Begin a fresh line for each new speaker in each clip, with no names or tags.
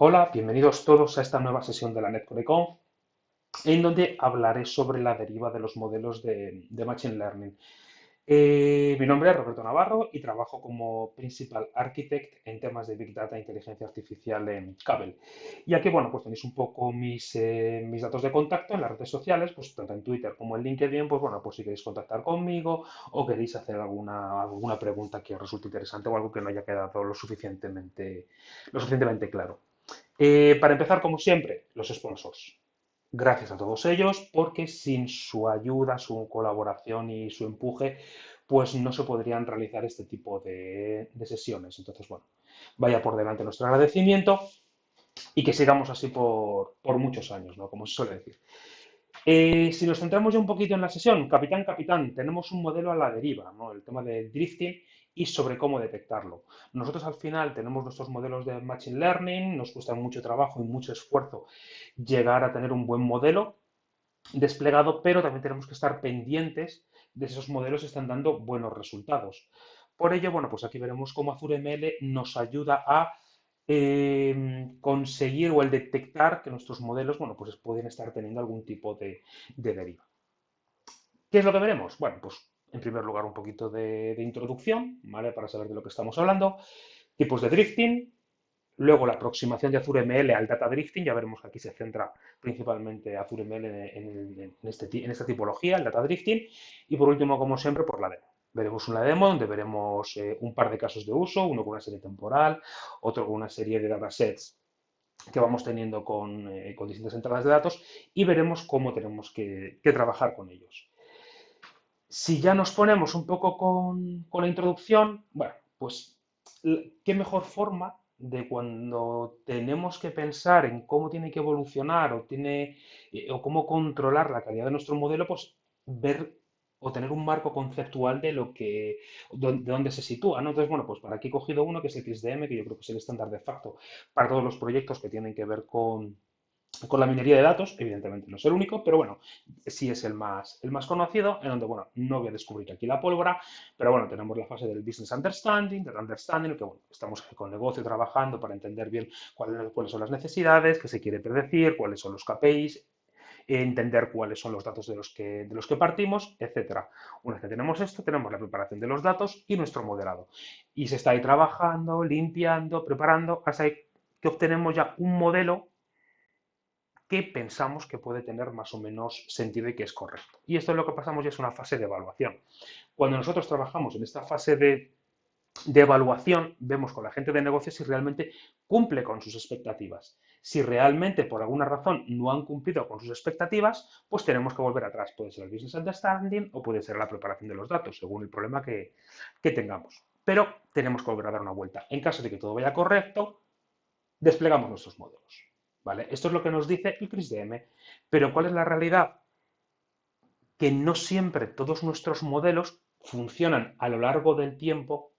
Hola, bienvenidos todos a esta nueva sesión de la NetCoreConf, en donde hablaré sobre la deriva de los modelos de Machine Learning. Mi nombre es Roberto Navarro y trabajo como Principal Architect en temas de Big Data e Inteligencia Artificial en Cabel. Y aquí, bueno, pues tenéis un poco mis datos de contacto en las redes sociales, pues tanto en Twitter como en LinkedIn, pues bueno, pues si queréis contactar conmigo o queréis hacer alguna pregunta que os resulte interesante o algo que no haya quedado lo suficientemente claro. Para empezar, como siempre, los sponsors. Gracias a todos ellos, porque sin su ayuda, su colaboración y su empuje, pues no se podrían realizar este tipo de sesiones. Entonces, bueno, vaya por delante nuestro agradecimiento y que sigamos así por muchos años, ¿no? Como se suele decir. Si nos centramos ya un poquito en la sesión, capitán, capitán, tenemos un modelo a la deriva, ¿no? El tema del drifting y sobre cómo detectarlo. Nosotros al final tenemos nuestros modelos de Machine Learning, nos cuesta mucho trabajo y mucho esfuerzo llegar a tener un buen modelo desplegado, pero también tenemos que estar pendientes de si esos modelos están dando buenos resultados. Por ello, bueno, pues aquí veremos cómo Azure ML nos ayuda a conseguir o el detectar que nuestros modelos, bueno, pues pueden estar teniendo algún tipo de deriva. ¿Qué es lo que veremos? Bueno, pues en primer lugar un poquito de introducción, ¿vale? Para saber de lo que estamos hablando, tipos de drifting, luego la aproximación de Azure ML al data drifting, ya veremos que aquí se centra principalmente Azure ML en esta tipología, el data drifting, y por último, como siempre, por la demo. Veremos una demo donde veremos un par de casos de uso, uno con una serie temporal, otro con una serie de datasets que vamos teniendo con distintas entradas de datos y veremos cómo tenemos que trabajar con ellos. Si ya nos ponemos un poco con la introducción, bueno, pues qué mejor forma de cuando tenemos que pensar en cómo tiene que evolucionar o cómo controlar la calidad de nuestro modelo, pues ver o tener un marco conceptual de dónde se sitúa, ¿no? Entonces, bueno, pues para aquí he cogido uno que es el XDM, que yo creo que es el estándar de facto para todos los proyectos que tienen que ver con la minería de datos, evidentemente no es el único, pero bueno, sí es el más conocido, en donde, bueno, no voy a descubrir aquí la pólvora, pero bueno, tenemos la fase del business understanding, del understanding, que bueno, estamos con negocio trabajando para entender bien cuáles son las necesidades, qué se quiere predecir, cuáles son los KPIs, entender cuáles son los datos de los que partimos, etcétera. Una vez que tenemos esto, tenemos la preparación de los datos y nuestro modelado. Y se está ahí trabajando, limpiando, preparando, hasta que obtenemos ya un modelo que pensamos que puede tener más o menos sentido y que es correcto. Y esto es lo que pasamos ya es una fase de evaluación. Cuando nosotros trabajamos en esta fase de evaluación, vemos con la gente de negocio si realmente cumple con sus expectativas. Si realmente por alguna razón no han cumplido con sus expectativas, pues tenemos que volver atrás. Puede ser el business understanding o puede ser la preparación de los datos, según el problema que tengamos. Pero tenemos que volver a dar una vuelta. En caso de que todo vaya correcto, desplegamos nuestros modelos. ¿Vale? Esto es lo que nos dice el CRISDM. Pero ¿cuál es la realidad? Que no siempre todos nuestros modelos funcionan a lo largo del tiempo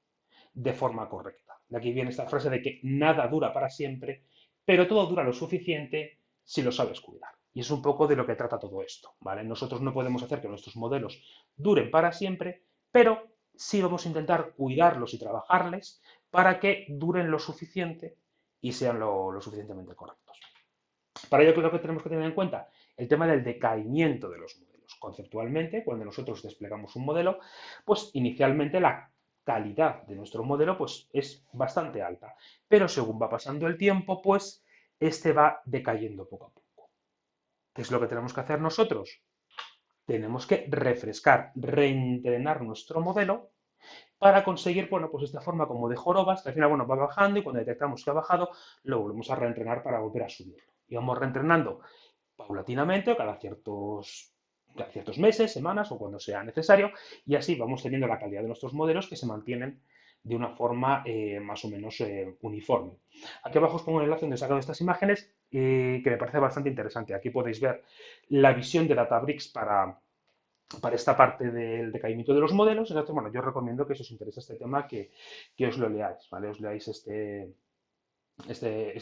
de forma correcta. De aquí viene esta frase de que nada dura para siempre, pero todo dura lo suficiente si lo sabes cuidar. Y es un poco de lo que trata todo esto, ¿vale? Nosotros no podemos hacer que nuestros modelos duren para siempre, pero sí vamos a intentar cuidarlos y trabajarles para que duren lo suficiente y sean lo suficientemente correctos. Para ello, ¿qué es lo que tenemos que tener en cuenta? El tema del decaimiento de los modelos. Conceptualmente, cuando nosotros desplegamos un modelo, pues inicialmente la calidad de nuestro modelo pues, es bastante alta, pero según va pasando el tiempo, pues este va decayendo poco a poco. ¿Qué es lo que tenemos que hacer nosotros? Tenemos que refrescar, reentrenar nuestro modelo para conseguir, bueno, pues esta forma como de jorobas, que al final, bueno, va bajando y cuando detectamos que ha bajado, lo volvemos a reentrenar para volver a subirlo. Y vamos reentrenando paulatinamente, cada ciertos meses, semanas o cuando sea necesario, y así vamos teniendo la calidad de nuestros modelos que se mantienen de una forma más o menos uniforme. Aquí abajo os pongo un enlace donde he sacado estas imágenes que me parece bastante interesante. Aquí podéis ver la visión de Databricks para esta parte del decaimiento de los modelos. Entonces, bueno, yo os recomiendo que si os interesa este tema, que os lo leáis, ¿vale? Os leáis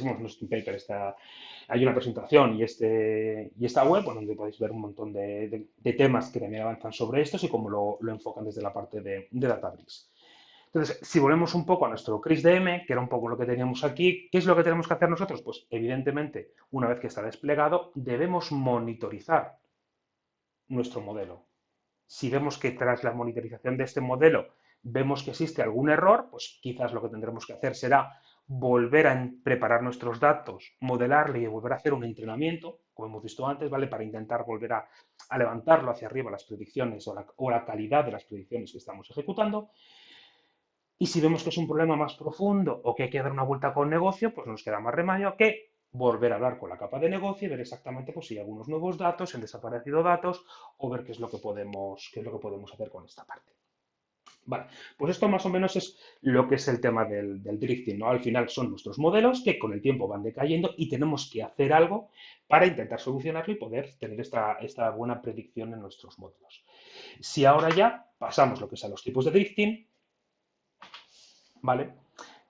bueno, no es un paper, hay una presentación y esta web, bueno, donde podéis ver un montón de temas que también avanzan sobre estos y cómo lo enfocan desde la parte de Databricks. Entonces, si volvemos un poco a nuestro CRISDM, que era un poco lo que teníamos aquí, ¿qué es lo que tenemos que hacer nosotros? Pues evidentemente, una vez que está desplegado, debemos monitorizar nuestro modelo. Si vemos que tras la monitorización de este modelo vemos que existe algún error, pues quizás lo que tendremos que hacer será volver a preparar nuestros datos, modelarle y volver a hacer un entrenamiento, como hemos visto antes, ¿vale? Para intentar volver a levantarlo hacia arriba las predicciones o la calidad de las predicciones que estamos ejecutando. Y si vemos que es un problema más profundo o que hay que dar una vuelta con negocio, pues nos queda más remedio que volver a hablar con la capa de negocio y ver exactamente pues, si hay algunos nuevos datos, si han desaparecido datos o ver qué es lo que podemos hacer con esta parte. Vale, pues esto más o menos es lo que es el tema del drifting, ¿no? Al final son nuestros modelos que con el tiempo van decayendo y tenemos que hacer algo para intentar solucionarlo y poder tener esta buena predicción en nuestros modelos. Si ahora ya pasamos lo que es a los tipos de drifting, ¿vale?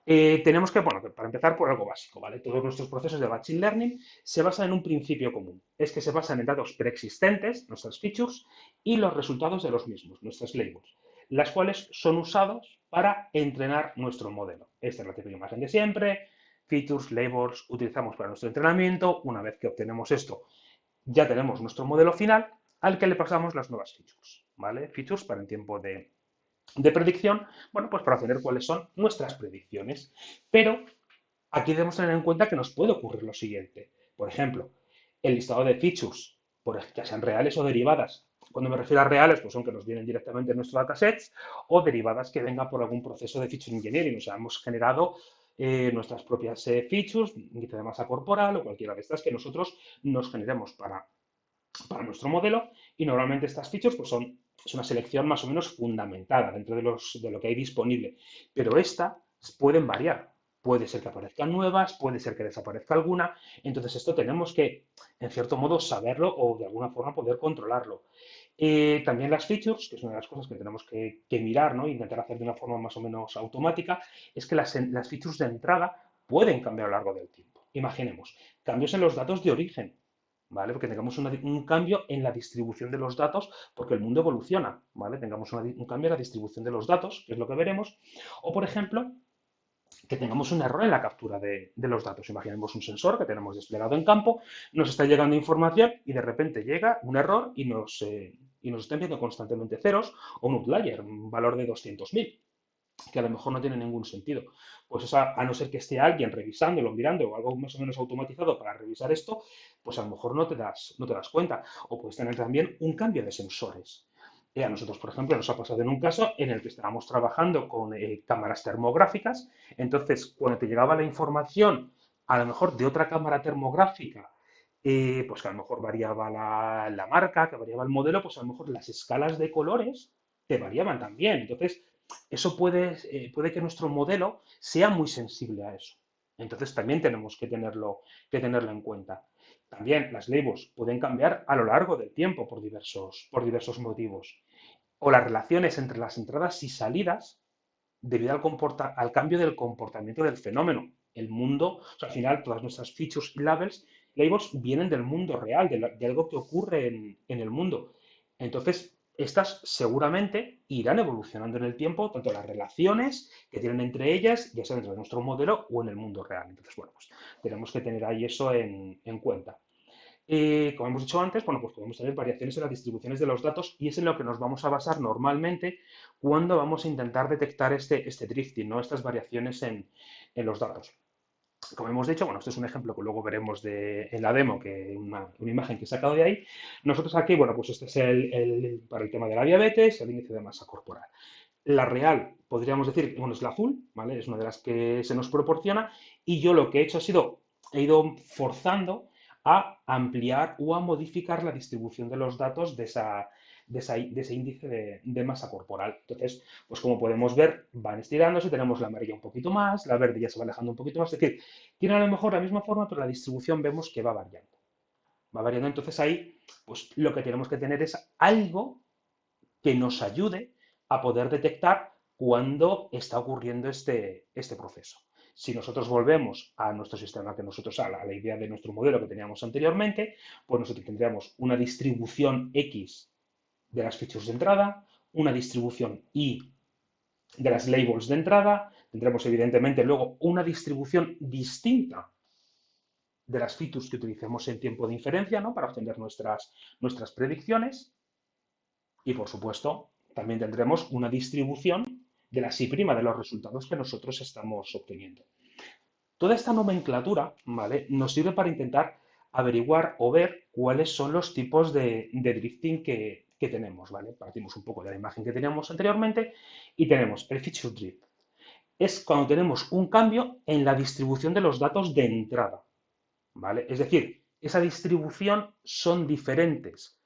Tenemos que, bueno, para empezar por algo básico, ¿vale? Todos nuestros procesos de Machine Learning se basan en un principio común. Es que se basan en datos preexistentes, nuestras features, y los resultados de los mismos, nuestras labels, las cuales son usados para entrenar nuestro modelo. Esta es la típica imagen de siempre. Features, labels, utilizamos para nuestro entrenamiento. Una vez que obtenemos esto, ya tenemos nuestro modelo final al que le pasamos las nuevas features, ¿vale? Features para el tiempo de predicción, bueno, pues para obtener cuáles son nuestras predicciones. Pero aquí debemos tener en cuenta que nos puede ocurrir lo siguiente. Por ejemplo, el listado de features, ya sean reales o derivadas. Cuando me refiero a reales, pues son que nos vienen directamente en nuestros datasets o derivadas que vengan por algún proceso de feature engineering. O sea, hemos generado nuestras propias features, índice de masa corporal o cualquiera de estas que nosotros nos generemos para nuestro modelo y normalmente estas features pues es una selección más o menos fundamentada dentro de lo que hay disponible, pero estas pueden variar. Puede ser que aparezcan nuevas, puede ser que desaparezca alguna, entonces esto tenemos que, en cierto modo, saberlo o de alguna forma poder controlarlo. También las features, que es una de las cosas que tenemos que mirar, ¿no? Intentar hacer de una forma más o menos automática, es que las features de entrada pueden cambiar a lo largo del tiempo. Imaginemos, cambios en los datos de origen, ¿vale? Porque tengamos un cambio en la distribución de los datos, porque el mundo evoluciona, ¿vale? Tengamos un cambio en la distribución de los datos, que es lo que veremos. O, por ejemplo, que tengamos un error en la captura de los datos. Imaginemos un sensor que tenemos desplegado en campo, nos está llegando información y de repente llega un error y nos está enviando constantemente ceros o un outlier, un valor de 200.000 que a lo mejor no tiene ningún sentido. Pues a no ser que esté alguien revisándolo, mirando o algo más o menos automatizado para revisar esto, pues a lo mejor no te das cuenta. O puedes tener también un cambio de sensores. A nosotros, por ejemplo, nos ha pasado en un caso en el que estábamos trabajando con cámaras termográficas, entonces cuando te llegaba la información, a lo mejor de otra cámara termográfica, pues que a lo mejor variaba la marca, que variaba el modelo, pues a lo mejor las escalas de colores te variaban también. Entonces, eso puede que nuestro modelo sea muy sensible a eso. Entonces también tenemos que tenerlo en cuenta. También las labels pueden cambiar a lo largo del tiempo por diversos motivos. O las relaciones entre las entradas y salidas debido al cambio del comportamiento del fenómeno. El mundo, o sea, al final todas nuestras features y labels vienen del mundo real, de algo que ocurre en el mundo. Entonces, estas seguramente irán evolucionando en el tiempo, tanto las relaciones que tienen entre ellas, ya sea dentro de nuestro modelo o en el mundo real. Entonces, bueno, pues tenemos que tener ahí eso en cuenta. Como hemos dicho antes, bueno, pues podemos tener variaciones en las distribuciones de los datos y es en lo que nos vamos a basar normalmente cuando vamos a intentar detectar este drifting, ¿no? Estas variaciones en los datos. Como hemos dicho, bueno, este es un ejemplo que luego veremos en la demo, que una imagen que he sacado de ahí. Nosotros aquí, bueno, pues este es para el tema de la diabetes, el índice de masa corporal. La real, podríamos decir, bueno, es la azul, ¿vale? Es una de las que se nos proporciona y yo lo que he hecho he ido forzando a ampliar o a modificar la distribución de los datos de ese índice de masa corporal. Entonces, pues como podemos ver, van estirándose, tenemos la amarilla un poquito más, la verde ya se va alejando un poquito más, es decir, tiene a lo mejor la misma forma, pero la distribución vemos que va variando. Va variando, entonces ahí, pues lo que tenemos que tener es algo que nos ayude a poder detectar cuándo está ocurriendo este proceso. Si nosotros volvemos a nuestro sistema a la idea de nuestro modelo que teníamos anteriormente, pues nosotros tendríamos una distribución X de las features de entrada, una distribución Y de las labels de entrada, tendremos evidentemente luego una distribución distinta de las features que utilicemos en tiempo de inferencia, ¿no? Para obtener nuestras predicciones. Y por supuesto, también tendremos una distribución de la psi' de los resultados que nosotros estamos obteniendo. Toda esta nomenclatura, ¿vale? Nos sirve para intentar averiguar o ver cuáles son los tipos de drifting que tenemos, ¿vale? Partimos un poco de la imagen que teníamos anteriormente y tenemos el feature drift. Es cuando tenemos un cambio en la distribución de los datos de entrada, ¿vale? Es decir, esa distribución son diferentes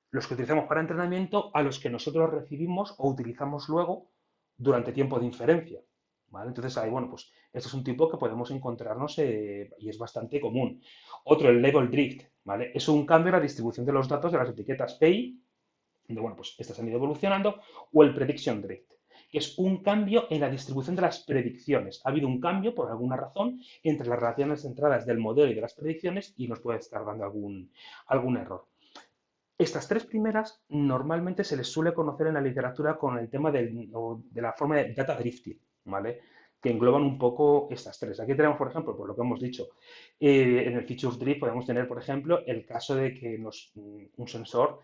los que utilizamos para entrenamiento a los que nosotros recibimos o utilizamos luego durante tiempo de inferencia. ¿Vale? Entonces, ahí, bueno, pues este es un tipo que podemos encontrarnos y es bastante común. Otro, el label drift, ¿vale? Es un cambio en la distribución de los datos de las etiquetas PI, donde, bueno, pues estas han ido evolucionando, o el prediction drift, que es un cambio en la distribución de las predicciones. Ha habido un cambio, por alguna razón, entre las relaciones centradas del modelo y de las predicciones y nos puede estar dando algún error. Estas tres primeras normalmente se les suele conocer en la literatura con el tema de la forma de data drifting, ¿vale? Que engloban un poco estas tres. Aquí tenemos, por ejemplo, por lo que hemos dicho, en el features drift podemos tener, por ejemplo, el caso de que un sensor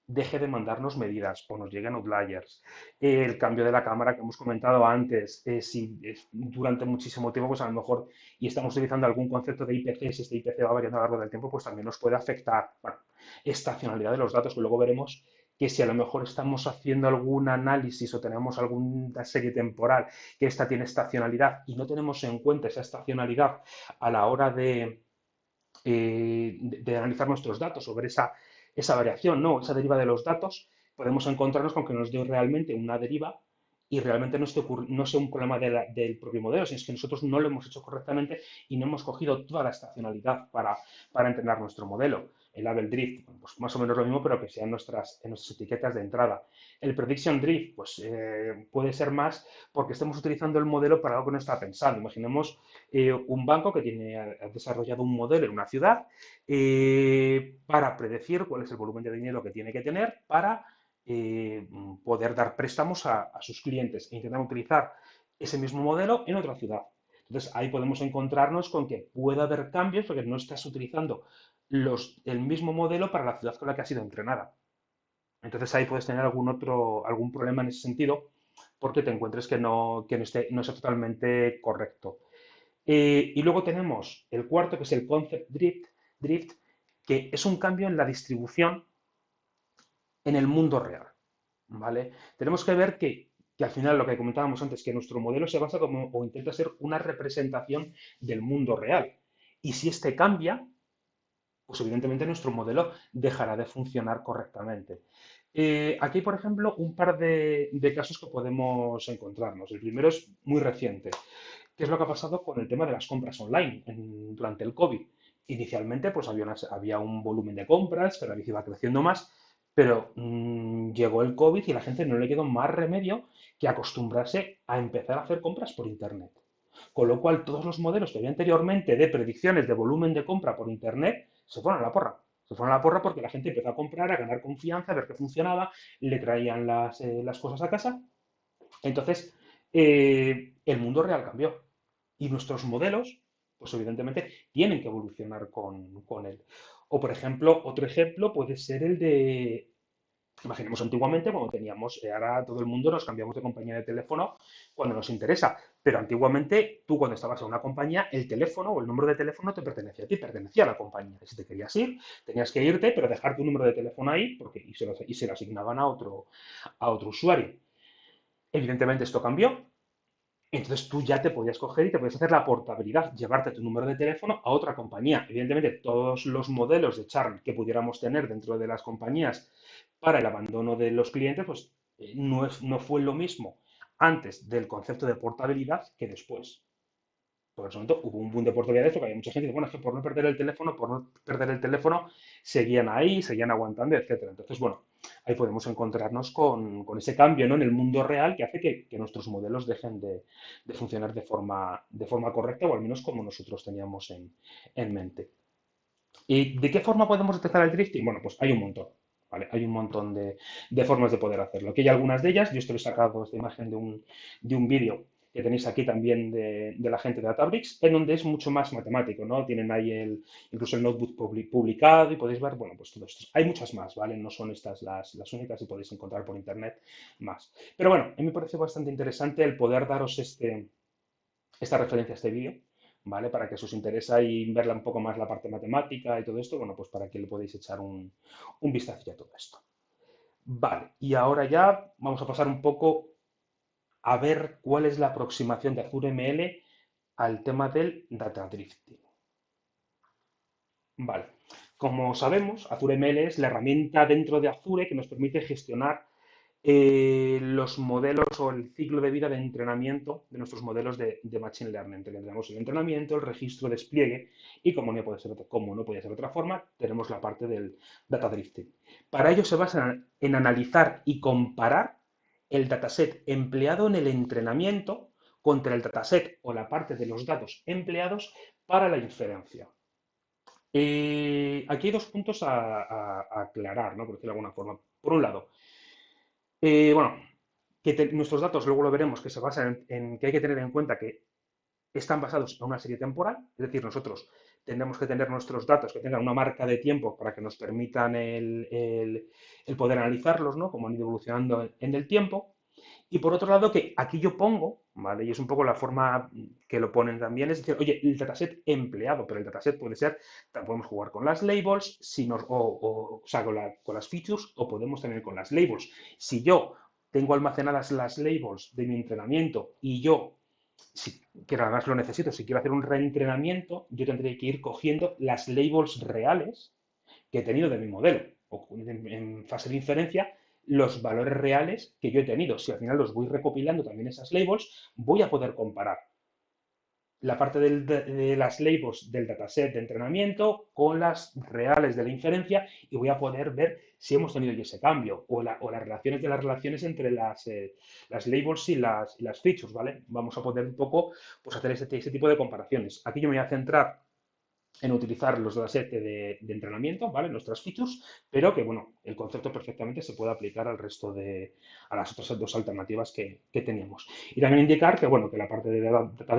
deje de mandarnos medidas o nos lleguen outliers. El cambio de la cámara que hemos comentado antes, si durante muchísimo tiempo, pues a lo mejor, y estamos utilizando algún concepto de IPC, si este IPC va variando a lo largo del tiempo, pues también nos puede afectar. Bueno, estacionalidad de los datos, que luego veremos que si a lo mejor estamos haciendo algún análisis o tenemos alguna serie temporal que esta tiene estacionalidad y no tenemos en cuenta esa estacionalidad a la hora de analizar nuestros datos o ver esa variación, ¿no? Esa deriva de los datos, podemos encontrarnos con que nos dio realmente una deriva y realmente no sea un problema del propio modelo, sino es que nosotros no lo hemos hecho correctamente y no hemos cogido toda la estacionalidad para entrenar nuestro modelo. El label drift, bueno, pues más o menos lo mismo, pero que sea en nuestras etiquetas de entrada. El prediction drift, pues puede ser más porque estemos utilizando el modelo para algo que no está pensando. Imaginemos un banco que ha desarrollado un modelo en una ciudad para predecir cuál es el volumen de dinero que tiene que tener para poder dar préstamos a sus clientes e intentar utilizar ese mismo modelo en otra ciudad. Entonces ahí podemos encontrarnos con que puede haber cambios porque no estás utilizando el mismo modelo para la ciudad con la que ha sido entrenada. Entonces ahí puedes tener algún problema en ese sentido porque te encuentres que no sea totalmente correcto. Y luego tenemos el cuarto, que es el concept drift, que es un cambio en la distribución en el mundo real. ¿Vale? Tenemos que ver que al final lo que comentábamos antes, que nuestro modelo se basa como o intenta ser una representación del mundo real. Y si este cambia, pues evidentemente nuestro modelo dejará de funcionar correctamente. Aquí, por ejemplo, un par de casos que podemos encontrarnos. El primero es muy reciente. ¿Qué es lo que ha pasado con el tema de las compras online durante el COVID? Inicialmente, pues había un volumen de compras, cada vez iba creciendo más, pero llegó el COVID y a la gente no le quedó más remedio que acostumbrarse a empezar a hacer compras por Internet. Con lo cual, todos los modelos que había anteriormente de predicciones de volumen de compra por Internet se fueron a la porra. Se fueron a la porra porque la gente empezó a comprar, a ganar confianza, a ver que funcionaba, le traían las cosas a casa. Entonces, el mundo real cambió y nuestros modelos, pues evidentemente, tienen que evolucionar con él. O, por ejemplo, otro ejemplo puede ser el de, imaginemos antiguamente cuando teníamos, ahora todo el mundo nos cambiamos de compañía de teléfono cuando nos interesa, pero antiguamente tú cuando estabas en una compañía, el teléfono o el número de teléfono te pertenecía a ti, pertenecía a la compañía. Si te querías ir, tenías que irte, pero dejar tu número de teléfono ahí y se lo asignaban a otro usuario. Evidentemente esto cambió, entonces tú ya te podías coger y te podías hacer la portabilidad, llevarte tu número de teléfono a otra compañía. Evidentemente todos los modelos de churn que pudiéramos tener dentro de las compañías para el abandono de los clientes, pues no fue lo mismo antes del concepto de portabilidad que después. Por ese momento hubo un boom de portabilidad, porque había mucha gente que, bueno, es que por no perder el teléfono, seguían ahí, seguían aguantando, etcétera. Entonces, bueno, ahí podemos encontrarnos con ese cambio, ¿no? En el mundo real que hace que nuestros modelos dejen de funcionar de forma correcta o al menos como nosotros teníamos en mente. ¿Y de qué forma podemos detectar el drifting? Bueno, pues hay un montón. ¿vale? Hay un montón de formas de poder hacerlo. Aquí hay algunas de ellas. Yo estoy sacado esta imagen de un vídeo que tenéis aquí también de la gente de Databricks, en donde es mucho más matemático, ¿no? Tienen ahí incluso el notebook publicado y podéis ver, bueno, pues todo esto. Hay muchas más, ¿vale? No son estas las únicas y podéis encontrar por internet más. Pero bueno, a mí me parece bastante interesante el poder daros esta referencia a este vídeo, ¿vale? Para que si os interesa y verla un poco más la parte matemática y todo esto, bueno, pues para que le podéis echar un vistazo a todo esto. Vale, y ahora ya vamos a pasar un poco a ver cuál es la aproximación de Azure ML al tema del data drifting. Vale, como sabemos, Azure ML es la herramienta dentro de Azure que nos permite gestionar los modelos o el ciclo de vida de entrenamiento de nuestros modelos de Machine Learning. Tenemos el entrenamiento, el registro, despliegue y como no puede ser de otra forma, tenemos la parte del data drifting. Para ello se basa en analizar y comparar el dataset empleado en el entrenamiento contra el dataset o la parte de los datos empleados para la inferencia. Aquí hay dos puntos a aclarar, ¿no? Por decirlo de alguna forma. Por un lado, bueno, nuestros datos, luego lo veremos, que se basan en que hay que tener en cuenta que están basados en una serie temporal, es decir, nosotros tendremos que tener nuestros datos que tengan una marca de tiempo para que nos permitan el poder analizarlos, ¿no? Cómo han ido evolucionando en el tiempo. Y por otro lado, que aquí yo pongo, ¿vale? Y es un poco la forma que lo ponen también, es decir, oye, el dataset empleado, pero el dataset puede ser, también podemos jugar con las labels, o sea, con las features, o podemos tener con las labels. Si yo tengo almacenadas las labels de mi entrenamiento y yo, que además lo necesito, si quiero hacer un reentrenamiento, yo tendré que ir cogiendo las labels reales que he tenido de mi modelo, o en fase de inferencia, los valores reales que yo he tenido. Si al final los voy recopilando también esas labels, voy a poder comparar la parte de las labels del dataset de entrenamiento con las reales de la inferencia y voy a poder ver si hemos tenido ya ese cambio o las relaciones de las relaciones entre las labels y las features, ¿vale? Vamos a poder un poco pues, hacer ese tipo de comparaciones. Aquí yo me voy a centrar en utilizar los datasets de entrenamiento, ¿vale? Nuestras features, pero que, bueno, el concepto perfectamente se puede aplicar a las otras dos alternativas que teníamos. Y también indicar que, bueno, que la parte de data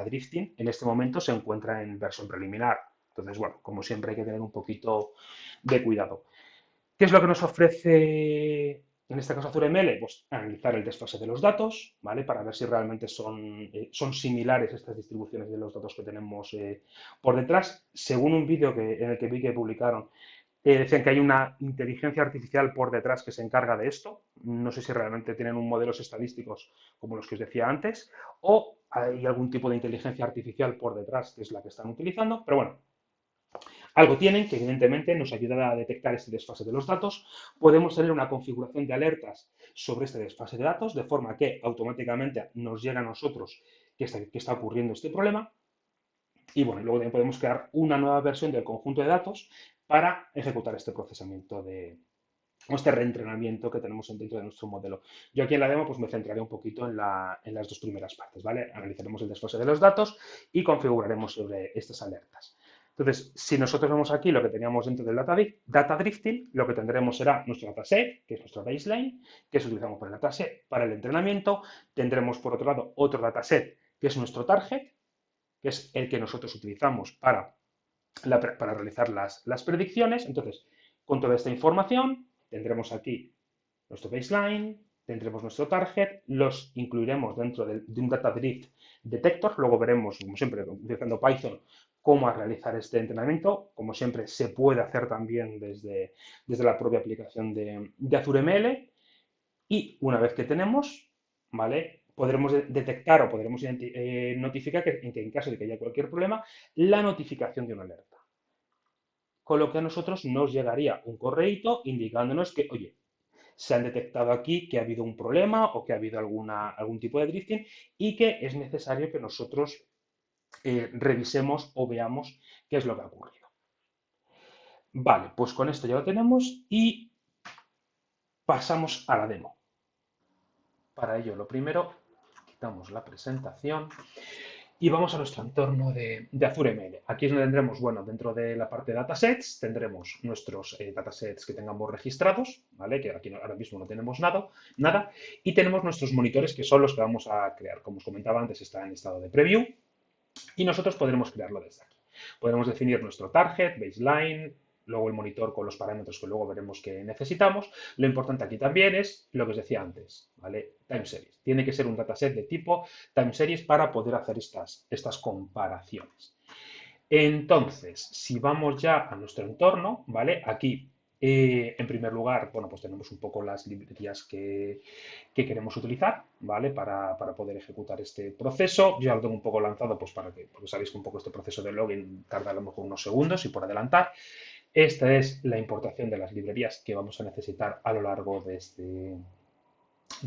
drifting en este momento se encuentra en versión preliminar. Entonces, bueno, como siempre hay que tener un poquito de cuidado. ¿Qué es lo que nos ofrece, en este caso Azure ML? Pues analizar el desfase de los datos, ¿vale? Para ver si realmente son similares estas distribuciones de los datos que tenemos por detrás. Según un vídeo en el que vi que publicaron, decían que hay una inteligencia artificial por detrás que se encarga de esto. No sé si realmente tienen un modelos estadísticos como los que os decía antes, o hay algún tipo de inteligencia artificial por detrás que es la que están utilizando, pero bueno, algo tienen que evidentemente nos ayudará a detectar este desfase de los datos. Podemos tener una configuración de alertas sobre este desfase de datos, de forma que automáticamente nos llega a nosotros que está ocurriendo este problema. Y bueno, luego también podemos crear una nueva versión del conjunto de datos para ejecutar este procesamiento o este reentrenamiento que tenemos dentro de nuestro modelo. Yo aquí en la demo pues me centraré un poquito en las dos primeras partes, ¿vale? Analizaremos el desfase de los datos y configuraremos sobre estas alertas. Entonces, si nosotros vemos aquí lo que teníamos dentro del data drifting, lo que tendremos será nuestro dataset, que es nuestro baseline, que es utilizamos para el dataset, para el entrenamiento. Tendremos, por otro lado, otro dataset, que es nuestro target, que es el que nosotros utilizamos para realizar las predicciones. Entonces, con toda esta información, tendremos aquí nuestro baseline, tendremos nuestro target, los incluiremos dentro de un data drift detector. Luego veremos, como siempre, utilizando Python, cómo realizar este entrenamiento. Como siempre, se puede hacer también desde la propia aplicación de Azure ML. Y una vez que tenemos, ¿vale? Podremos detectar o podremos notificar que en caso de que haya cualquier problema, la notificación de una alerta. Con lo que a nosotros nos llegaría un correíto indicándonos que, oye, se han detectado aquí que ha habido un problema o que ha habido algún tipo de drifting y que es necesario que nosotros revisemos o veamos qué es lo que ha ocurrido. Vale, pues con esto ya lo tenemos y pasamos a la demo. Para ello, lo primero, quitamos la presentación Y vamos a nuestro entorno de Azure ML. Aquí es donde tendremos, bueno, dentro de la parte de datasets, tendremos nuestros datasets que tengamos registrados, ¿vale? Que aquí ahora mismo no tenemos nada. Y tenemos nuestros monitores, que son los que vamos a crear. Como os comentaba antes, está en estado de preview y nosotros podremos crearlo desde aquí. Podremos definir nuestro target, baseline, luego el monitor con los parámetros que luego veremos que necesitamos. Lo importante aquí también es lo que os decía antes, ¿vale? Time series. Tiene que ser un dataset de tipo time series para poder hacer estas comparaciones. Entonces, si vamos ya a nuestro entorno, ¿vale? Aquí, en primer lugar, bueno, pues tenemos un poco las librerías que queremos utilizar, ¿vale? Para poder ejecutar este proceso. Yo ya lo tengo un poco lanzado, pues porque sabéis que un poco este proceso de login tarda a lo mejor unos segundos y por adelantar. Esta es la importación de las librerías que vamos a necesitar a lo largo de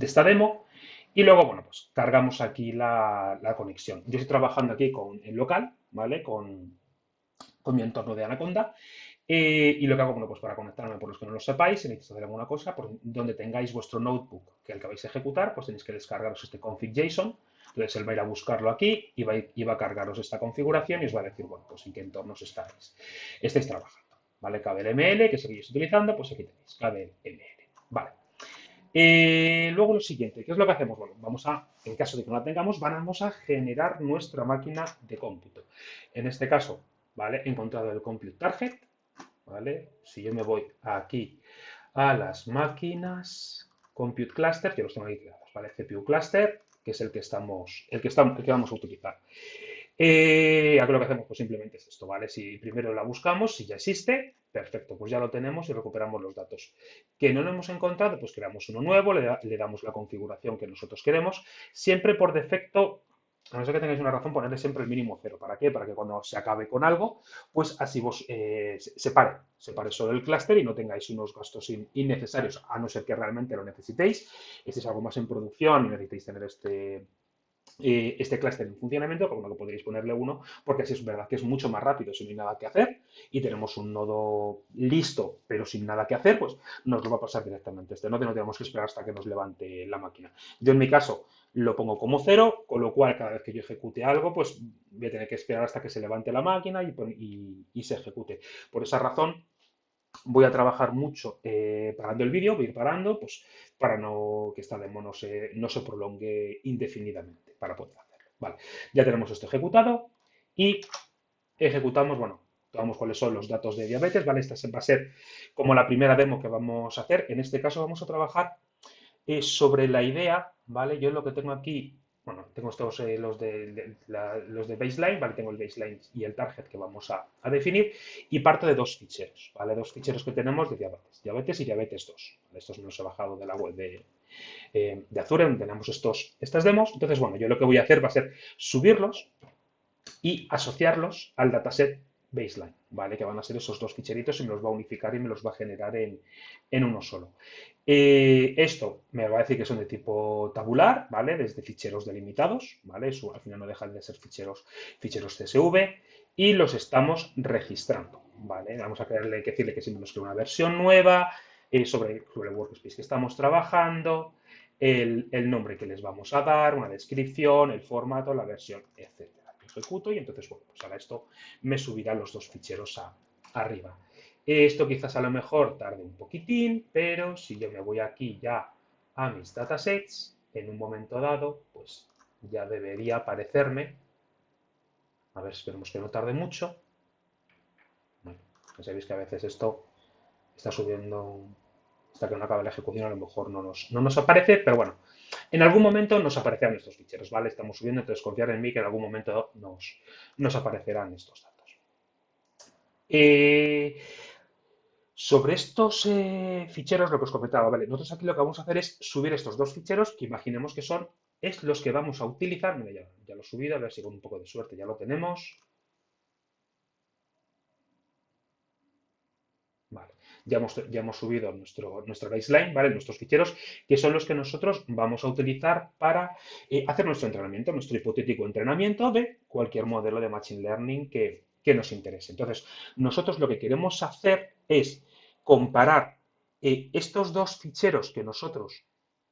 esta demo. Y luego, bueno, pues cargamos aquí la conexión. Yo estoy trabajando aquí en local, ¿vale? Con mi entorno de Anaconda. Y lo que hago, bueno, pues para conectarme, por los que no lo sepáis, si necesitáis hacer alguna cosa, por donde tengáis vuestro notebook que el que vais a ejecutar, pues tenéis que descargaros este config.json. Entonces él va a ir a buscarlo aquí y va a cargaros esta configuración y os va a decir, bueno, pues en qué entornos estáis trabajando. ¿Vale? KVLML, que seguís utilizando, pues aquí tenéis KVLML. Vale. Luego lo siguiente, ¿qué es lo que hacemos? Bueno, en caso de que no la tengamos, vamos a generar nuestra máquina de cómputo. En este caso, ¿vale? He encontrado el compute target, ¿vale? Si yo me voy aquí a las máquinas, compute cluster, que los tengo aquí creados, ¿vale? CPU cluster, que es el que vamos a utilizar. Aquí lo que hacemos pues simplemente es esto, ¿vale? Si primero la buscamos, si ya existe, perfecto, pues ya lo tenemos y recuperamos los datos. Que no lo hemos encontrado, pues creamos uno nuevo, le damos la configuración que nosotros queremos. Siempre por defecto, a no ser que tengáis una razón, ponerle siempre el mínimo cero. ¿Para qué? Para que cuando se acabe con algo, pues así vos separe solo el clúster y no tengáis unos gastos innecesarios, a no ser que realmente lo necesitéis. Este es algo más en producción y necesitéis tener este clúster en funcionamiento, como que podréis ponerle uno, porque así es verdad que es mucho más rápido si no hay nada que hacer y tenemos un nodo listo, pero sin nada que hacer, pues nos lo va a pasar directamente este nodo y no tenemos que esperar hasta que nos levante la máquina. Yo en mi caso lo pongo como cero, con lo cual cada vez que yo ejecute algo, pues voy a tener que esperar hasta que se levante la máquina y se ejecute. Por esa razón, voy a trabajar mucho parando el vídeo, voy a ir parando, pues para que esta demo no se prolongue indefinidamente para poder hacerlo. Vale, ya tenemos esto ejecutado y ejecutamos, bueno, tomamos cuáles son los datos de diabetes, ¿vale? Esta va a ser como la primera demo que vamos a hacer. En este caso vamos a trabajar sobre la idea, ¿vale? Yo lo que tengo aquí, bueno, tengo estos, los de baseline, ¿vale? Tengo el baseline y el target que vamos a definir y parto de dos ficheros, ¿vale? Dos ficheros que tenemos de diabetes y diabetes 2. ¿Vale? Estos me los he bajado de la web de Azure, donde tenemos estas demos. Entonces, bueno, yo lo que voy a hacer va a ser subirlos y asociarlos al dataset baseline, ¿vale? Que van a ser esos dos ficheritos y me los va a unificar y me los va a generar en uno solo. Esto me va a decir que son de tipo tabular, ¿vale? Desde ficheros delimitados, ¿vale? Eso al final no dejan de ser ficheros CSV y los estamos registrando, ¿vale? Vamos a decirle que si nos crea una versión nueva sobre el workspace que estamos trabajando, el nombre que les vamos a dar, una descripción, el formato, la versión, etc. Ejecuto y entonces, bueno, pues ahora esto me subirá los dos ficheros arriba. Esto quizás a lo mejor tarde un poquitín, pero si yo me voy aquí ya a mis datasets, en un momento dado, pues ya debería aparecerme. A ver, esperemos que no tarde mucho. Bueno, ya sabéis que a veces esto está subiendo hasta que no acabe la ejecución, a lo mejor no nos aparece, pero bueno, en algún momento nos aparecerán estos ficheros, ¿vale? Estamos subiendo, entonces confiar en mí que en algún momento nos aparecerán estos datos. Eh, Sobre estos ficheros, lo que os comentaba, ¿vale? Nosotros aquí lo que vamos a hacer es subir estos dos ficheros que imaginemos que es los que vamos a utilizar. Mira, ya lo he subido, a ver si con un poco de suerte ya lo tenemos. Vale, ya hemos subido nuestra baseline, ¿vale? Nuestros ficheros, que son los que nosotros vamos a utilizar para hacer nuestro entrenamiento, nuestro hipotético entrenamiento de cualquier modelo de Machine Learning que nos interese. Entonces, nosotros lo que queremos hacer es comparar estos dos ficheros que nosotros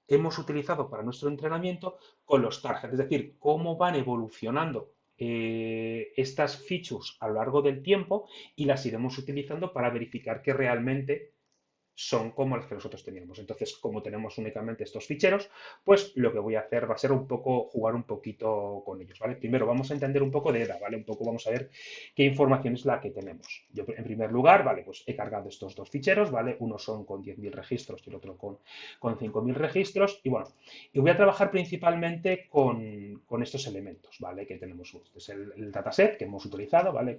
hemos utilizado para nuestro entrenamiento con los targets, es decir, cómo van evolucionando estas features a lo largo del tiempo y las iremos utilizando para verificar que realmente son como las que nosotros teníamos. Entonces, como tenemos únicamente estos ficheros, pues lo que voy a hacer va a ser un poco, jugar un poquito con ellos, ¿vale? Primero vamos a entender un poco de EDA, ¿vale? Un poco vamos a ver qué información es la que tenemos. Yo, en primer lugar, ¿vale? Pues he cargado estos dos ficheros, ¿vale? Uno son con 10.000 registros y el otro con 5.000 registros. Y bueno, y voy a trabajar principalmente con estos elementos, ¿vale? Que tenemos. Este es el dataset que hemos utilizado, ¿vale?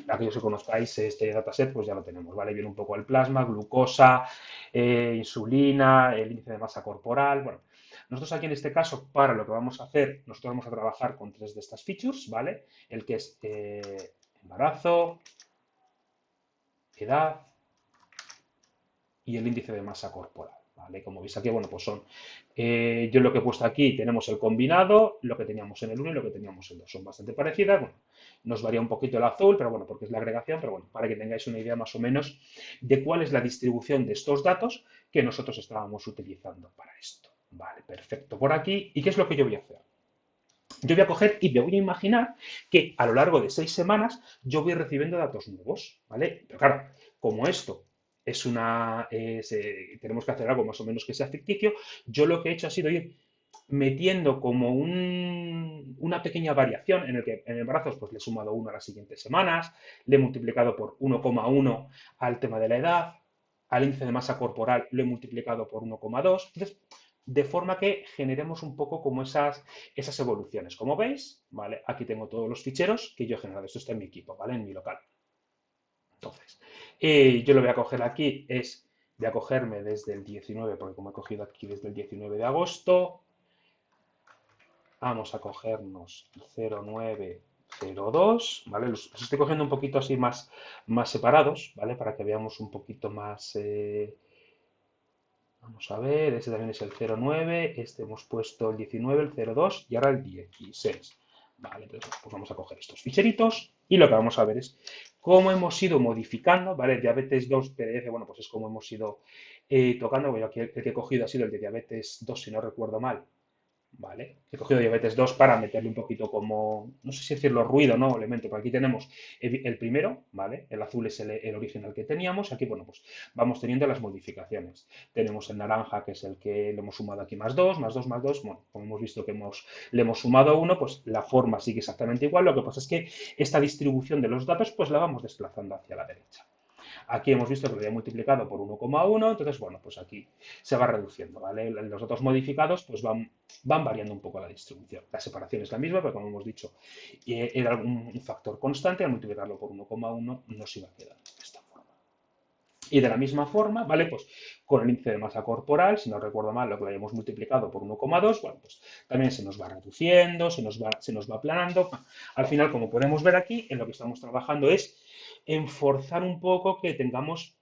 Para aquellos que conozcáis este dataset, pues ya lo tenemos, ¿vale? Viene un poco el plasma, glucosa, insulina, el índice de masa corporal. Bueno, nosotros aquí en este caso, para lo que vamos a hacer, nosotros vamos a trabajar con tres de estas features, ¿vale? El que es embarazo, edad y el índice de masa corporal. ¿Vale? Como veis aquí, bueno, pues son, yo lo que he puesto aquí, tenemos el combinado, lo que teníamos en el 1 y lo que teníamos en el 2. Son bastante parecidas, bueno, nos varía un poquito el azul, pero bueno, porque es la agregación, pero bueno, para que tengáis una idea más o menos de cuál es la distribución de estos datos que nosotros estábamos utilizando para esto. Vale, perfecto por aquí. ¿Y qué es lo que yo voy a hacer? Yo voy a coger y me voy a imaginar que a lo largo de 6 semanas yo voy recibiendo datos nuevos, ¿vale? Pero claro, como esto tenemos que hacer algo más o menos que sea ficticio, yo lo que he hecho ha sido ir metiendo como una pequeña variación en el que en embarazos pues le he sumado 1 a las siguientes semanas, le he multiplicado por 1,1 al tema de la edad, al índice de masa corporal lo he multiplicado por 1,2. Entonces, de forma que generemos un poco como esas evoluciones. Como veis, ¿vale? Aquí tengo todos los ficheros que yo he generado. Esto está en mi equipo, ¿vale? En mi local. Entonces, yo lo voy a coger aquí, voy a cogerme desde el 19, porque como he cogido aquí desde el 19 de agosto, vamos a cogernos el 0902, ¿vale? Los estoy cogiendo un poquito así más separados, ¿vale? Para que veamos un poquito más. Vamos a ver, este también es el 09, este hemos puesto el 19, el 02 y ahora el 16. Vale, pues vamos a coger estos ficheritos y lo que vamos a ver es cómo hemos ido modificando, ¿vale? El diabetes 2 PDF, bueno, pues es como hemos ido tocando. Bueno, aquí el que he cogido ha sido el de diabetes 2, si no recuerdo mal, ¿vale? He cogido diabetes 2 para meterle un poquito como, no sé si decirlo ruido, ¿no? Elemento. Por aquí tenemos el primero, ¿vale? El azul es el original que teníamos. Aquí, bueno, pues vamos teniendo las modificaciones. Tenemos el naranja, que es el que le hemos sumado aquí más 2, más 2, más 2. Bueno, como hemos visto que le hemos sumado 1, pues la forma sigue exactamente igual. Lo que pasa es que esta distribución de los datos, pues la vamos desplazando hacia la derecha. Aquí hemos visto que lo había multiplicado por 1,1, entonces, bueno, pues aquí se va reduciendo, ¿vale? Los datos modificados pues van variando un poco la distribución. La separación es la misma, pero como hemos dicho, era un factor constante, al multiplicarlo por 1,1 nos iba a quedar de esta forma. Y de la misma forma, ¿vale? Pues con el índice de masa corporal, si no recuerdo mal, lo que lo hayamos multiplicado por 1,2, bueno, pues también se nos va reduciendo, se nos va aplanando. Al final, como podemos ver aquí, en lo que estamos trabajando es en forzar un poco que tengamos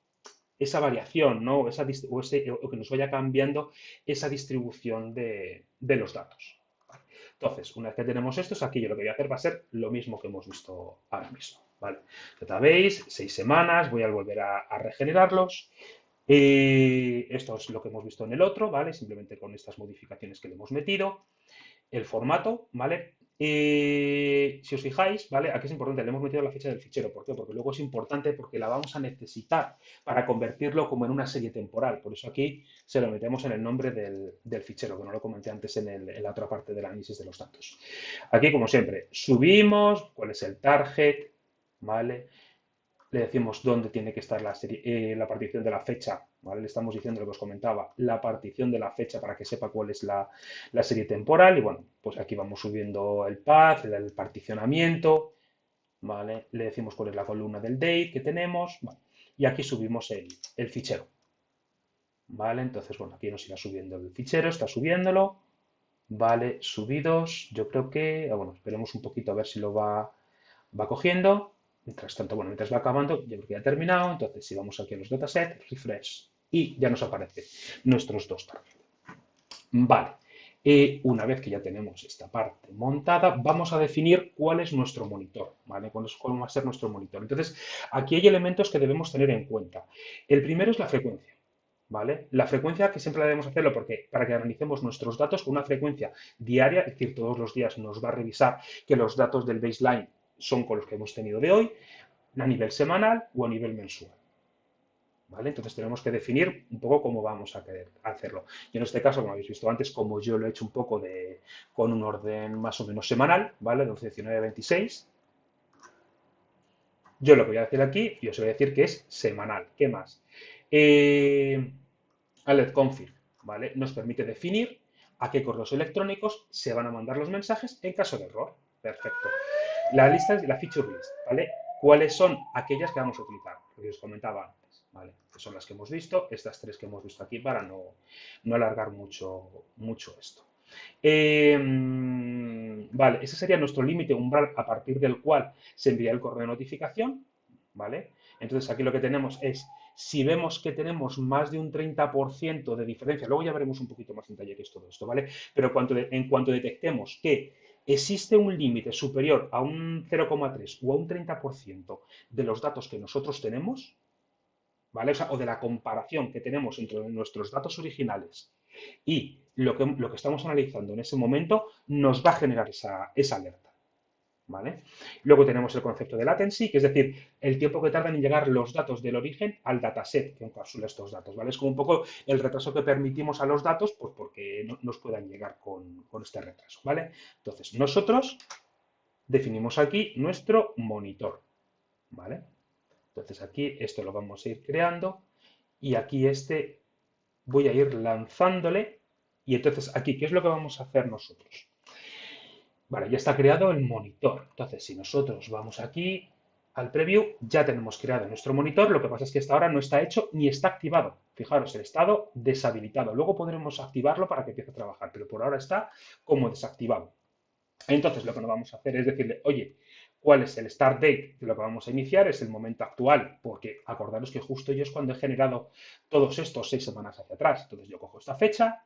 esa variación, ¿no? O que nos vaya cambiando esa distribución de los datos. ¿Vale? Entonces, una vez que tenemos estos, aquí yo lo que voy a hacer va a ser lo mismo que hemos visto ahora mismo. ¿Vale? Veis, 6 semanas, voy a volver a regenerarlos. Esto es lo que hemos visto en el otro, ¿vale? Simplemente con estas modificaciones que le hemos metido. El formato, ¿vale? Si os fijáis, ¿vale? Aquí es importante, le hemos metido la fecha del fichero. ¿Por qué? Porque luego es importante porque la vamos a necesitar para convertirlo como en una serie temporal. Por eso aquí se lo metemos en el nombre del fichero, que no lo comenté antes en la otra parte del análisis de los datos. Aquí, como siempre, subimos, cuál es el target, ¿vale? Le decimos dónde tiene que estar la partición de la fecha, ¿vale? Le estamos diciendo lo que os comentaba, la partición de la fecha para que sepa cuál es la serie temporal y bueno, pues aquí vamos subiendo el path, el particionamiento, ¿vale? Le decimos cuál es la columna del date que tenemos, ¿vale? Y aquí subimos el fichero, ¿vale? Entonces, bueno, aquí nos irá subiendo el fichero, está subiéndolo, ¿vale? Subidos, yo creo que, bueno, esperemos un poquito a ver si lo va cogiendo. Mientras tanto, bueno, mientras va acabando, yo creo que ya ha terminado. Entonces, si vamos aquí a los datasets, refresh, y ya nos aparecen nuestros dos targets. Vale. Una vez que ya tenemos esta parte montada, vamos a definir cuál es nuestro monitor, ¿vale? ¿Cuál va a ser nuestro monitor? Entonces, aquí hay elementos que debemos tener en cuenta. El primero es la frecuencia. ¿vale? La frecuencia que siempre debemos hacerlo porque para que analicemos nuestros datos con una frecuencia diaria, es decir, todos los días nos va a revisar que los datos del baseline son con los que hemos tenido de hoy, a nivel semanal o a nivel mensual. ¿Vale? Entonces tenemos que definir un poco cómo vamos a querer hacerlo. Y en este caso, como habéis visto antes, como yo lo he hecho un poco con un orden más o menos semanal, ¿vale? De 11, 19, 26, yo lo que voy a decir aquí, yo os voy a decir que es semanal. ¿Qué más? Eh, Alert Config, ¿vale? Nos permite definir a qué correos electrónicos se van a mandar los mensajes en caso de error. Perfecto. La lista es la feature list, ¿vale? ¿Cuáles son aquellas que vamos a utilizar? Lo que os comentaba antes, ¿vale? Que son las que hemos visto, estas tres que hemos visto aquí para no alargar mucho esto. Vale, ese sería nuestro límite umbral a partir del cual se envía el correo de notificación, ¿vale? Entonces aquí lo que tenemos es, si vemos que tenemos más de un 30% de diferencia, luego ya veremos un poquito más en detalle qué es todo esto, ¿vale? Pero en cuanto detectemos que existe un límite superior a un 0,3 o a un 30% de los datos que nosotros tenemos, ¿vale? O de la comparación que tenemos entre nuestros datos originales y lo que estamos analizando en ese momento, nos va a generar esa alerta, ¿vale? Luego tenemos el concepto de latency, que es decir, el tiempo que tardan en llegar los datos del origen al dataset que encapsula estos datos, ¿vale? Es como un poco el retraso que permitimos a los datos, pues porque no nos puedan llegar con este retraso, ¿vale? Entonces, nosotros definimos aquí nuestro monitor, ¿vale? Entonces aquí esto lo vamos a ir creando y aquí voy a ir lanzándole y entonces aquí, ¿qué es lo que vamos a hacer nosotros? Vale, ya está creado el monitor. Entonces, si nosotros vamos aquí al preview, ya tenemos creado nuestro monitor. Lo que pasa es que hasta ahora no está hecho ni está activado. Fijaros, el estado deshabilitado. Luego podremos activarlo para que empiece a trabajar, pero por ahora está como desactivado. Entonces, lo que nos vamos a hacer es decirle, oye, ¿cuál es el start date de lo que vamos a iniciar? Es el momento actual, porque acordaros que justo yo es cuando he generado todos estos 6 semanas hacia atrás. Entonces, yo cojo esta fecha,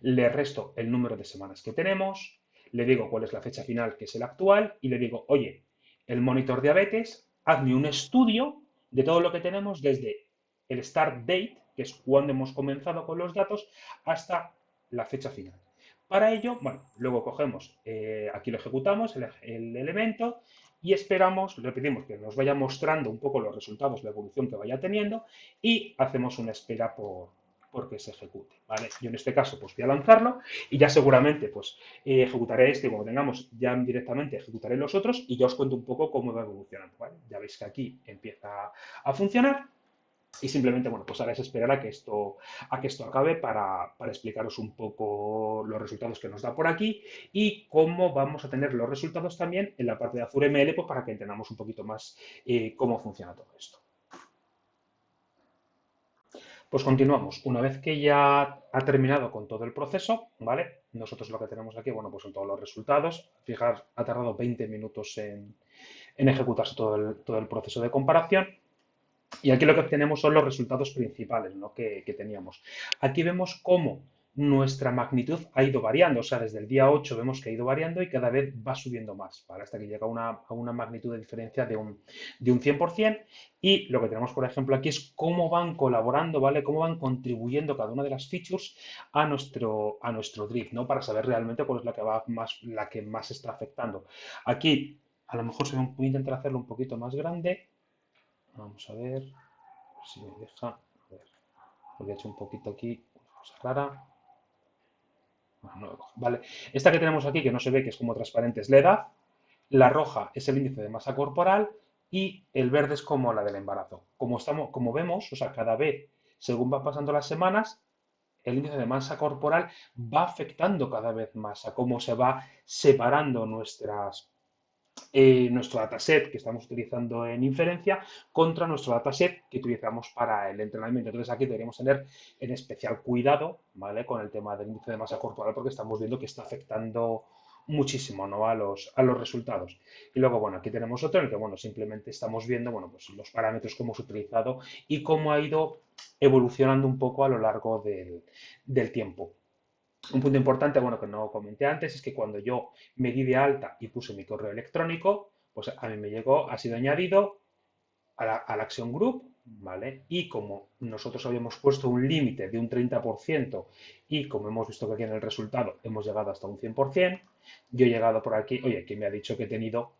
le resto el número de semanas que tenemos, le digo cuál es la fecha final, que es el actual, y le digo, oye, el monitor diabetes, hazme un estudio de todo lo que tenemos desde el start date, que es cuando hemos comenzado con los datos, hasta la fecha final. Para ello, bueno, luego cogemos, aquí lo ejecutamos, el elemento, y esperamos, le pedimos que nos vaya mostrando un poco los resultados, la evolución que vaya teniendo, y hacemos una espera porque se ejecute, ¿vale? Yo en este caso pues voy a lanzarlo y ya seguramente pues ejecutaré este y cuando tengamos ya directamente ejecutaré los otros y ya os cuento un poco cómo va evolucionando, ¿vale? Ya veis que aquí empieza a funcionar y simplemente, bueno, pues ahora es esperar a que esto acabe para explicaros un poco los resultados que nos da por aquí y cómo vamos a tener los resultados también en la parte de Azure ML pues para que entendamos un poquito más cómo funciona todo esto. Pues continuamos. Una vez que ya ha terminado con todo el proceso, ¿vale? Nosotros lo que tenemos aquí, bueno, pues son todos los resultados. Fijaros, ha tardado 20 minutos en ejecutarse todo el proceso de comparación. Y aquí lo que tenemos son los resultados principales, ¿no? que teníamos. Aquí vemos cómo nuestra magnitud ha ido variando, o sea, desde el día 8 vemos que ha ido variando y cada vez va subiendo más, ¿vale? Hasta que llega a una magnitud de diferencia de un 100%. Y lo que tenemos, por ejemplo, aquí es cómo van colaborando, ¿vale? Cómo van contribuyendo cada una de las features a nuestro drift, ¿no? Para saber realmente cuál es la que más está afectando. Aquí, a lo mejor voy a intentar hacerlo un poquito más grande. Vamos a ver si me deja. A ver, porque he hecho un poquito aquí una cosa rara. Bueno, no lo cojo. Vale, esta que tenemos aquí, que no se ve, que es como transparente, es la edad. La roja es el índice de masa corporal y el verde es como la del embarazo. Como vemos, o sea, cada vez, según van pasando las semanas, el índice de masa corporal va afectando cada vez más a cómo se va separando nuestro dataset que estamos utilizando en inferencia contra nuestro dataset que utilizamos para el entrenamiento. Entonces aquí deberíamos tener en especial cuidado, ¿vale? Con el tema del índice de masa corporal porque estamos viendo que está afectando muchísimo, ¿no? a los resultados. Y luego, bueno, aquí tenemos otro en el que, bueno, simplemente estamos viendo, bueno, pues los parámetros que hemos utilizado y cómo ha ido evolucionando un poco a lo largo del tiempo. Un punto importante, bueno, que no comenté antes, es que cuando yo me di de alta y puse mi correo electrónico, pues a mí me llegó, ha sido añadido a la Action Group, ¿vale? Y como nosotros habíamos puesto un límite de un 30% y como hemos visto que aquí en el resultado hemos llegado hasta un 100%, yo he llegado por aquí, oye, que me ha dicho que he tenido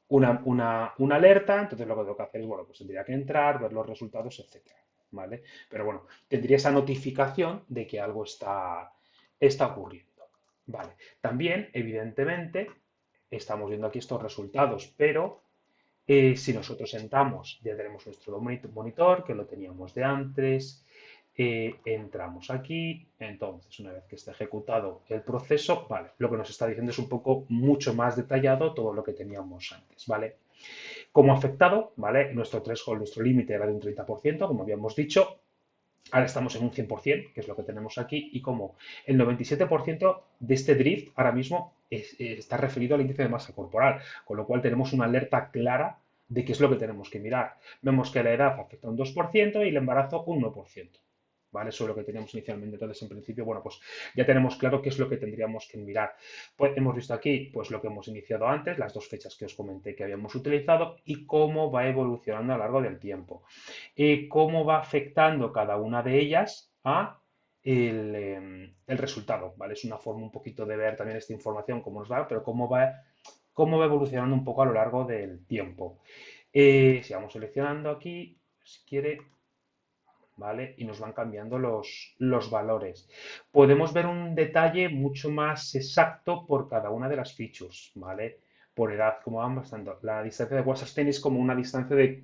una alerta, entonces lo que tengo que hacer es, bueno, pues tendría que entrar, ver los resultados, etcétera, ¿vale? Pero bueno, tendría esa notificación de que algo está ocurriendo, ¿vale? También, evidentemente, estamos viendo aquí estos resultados, pero si nosotros entramos, ya tenemos nuestro monitor, que lo teníamos de antes, entramos aquí, entonces una vez que está ejecutado el proceso, vale, lo que nos está diciendo es un poco mucho más detallado todo lo que teníamos antes, ¿vale? Como afectado, ¿vale? Nuestro threshold, nuestro límite era de un 30%, como habíamos dicho, ahora estamos en un 100%, que es lo que tenemos aquí, y como el 97% de este drift ahora mismo está referido al índice de masa corporal, con lo cual tenemos una alerta clara de qué es lo que tenemos que mirar. Vemos que la edad afecta un 2% y el embarazo un 1%. ¿Vale? Eso es lo que teníamos inicialmente. Entonces, en principio, bueno, pues ya tenemos claro qué es lo que tendríamos que mirar. Pues hemos visto aquí, pues lo que hemos iniciado antes, las dos fechas que os comenté que habíamos utilizado y cómo va evolucionando a lo largo del tiempo. Cómo va afectando cada una de ellas a el resultado, ¿vale? Es una forma un poquito de ver también esta información, cómo nos va, pero cómo va evolucionando un poco a lo largo del tiempo. Si vamos seleccionando aquí, si quiere, ¿vale? Y nos van cambiando los valores. Podemos ver un detalle mucho más exacto por cada una de las features, ¿vale? Por edad, como vamos bastante. La distancia de Wasserstein es como una distancia de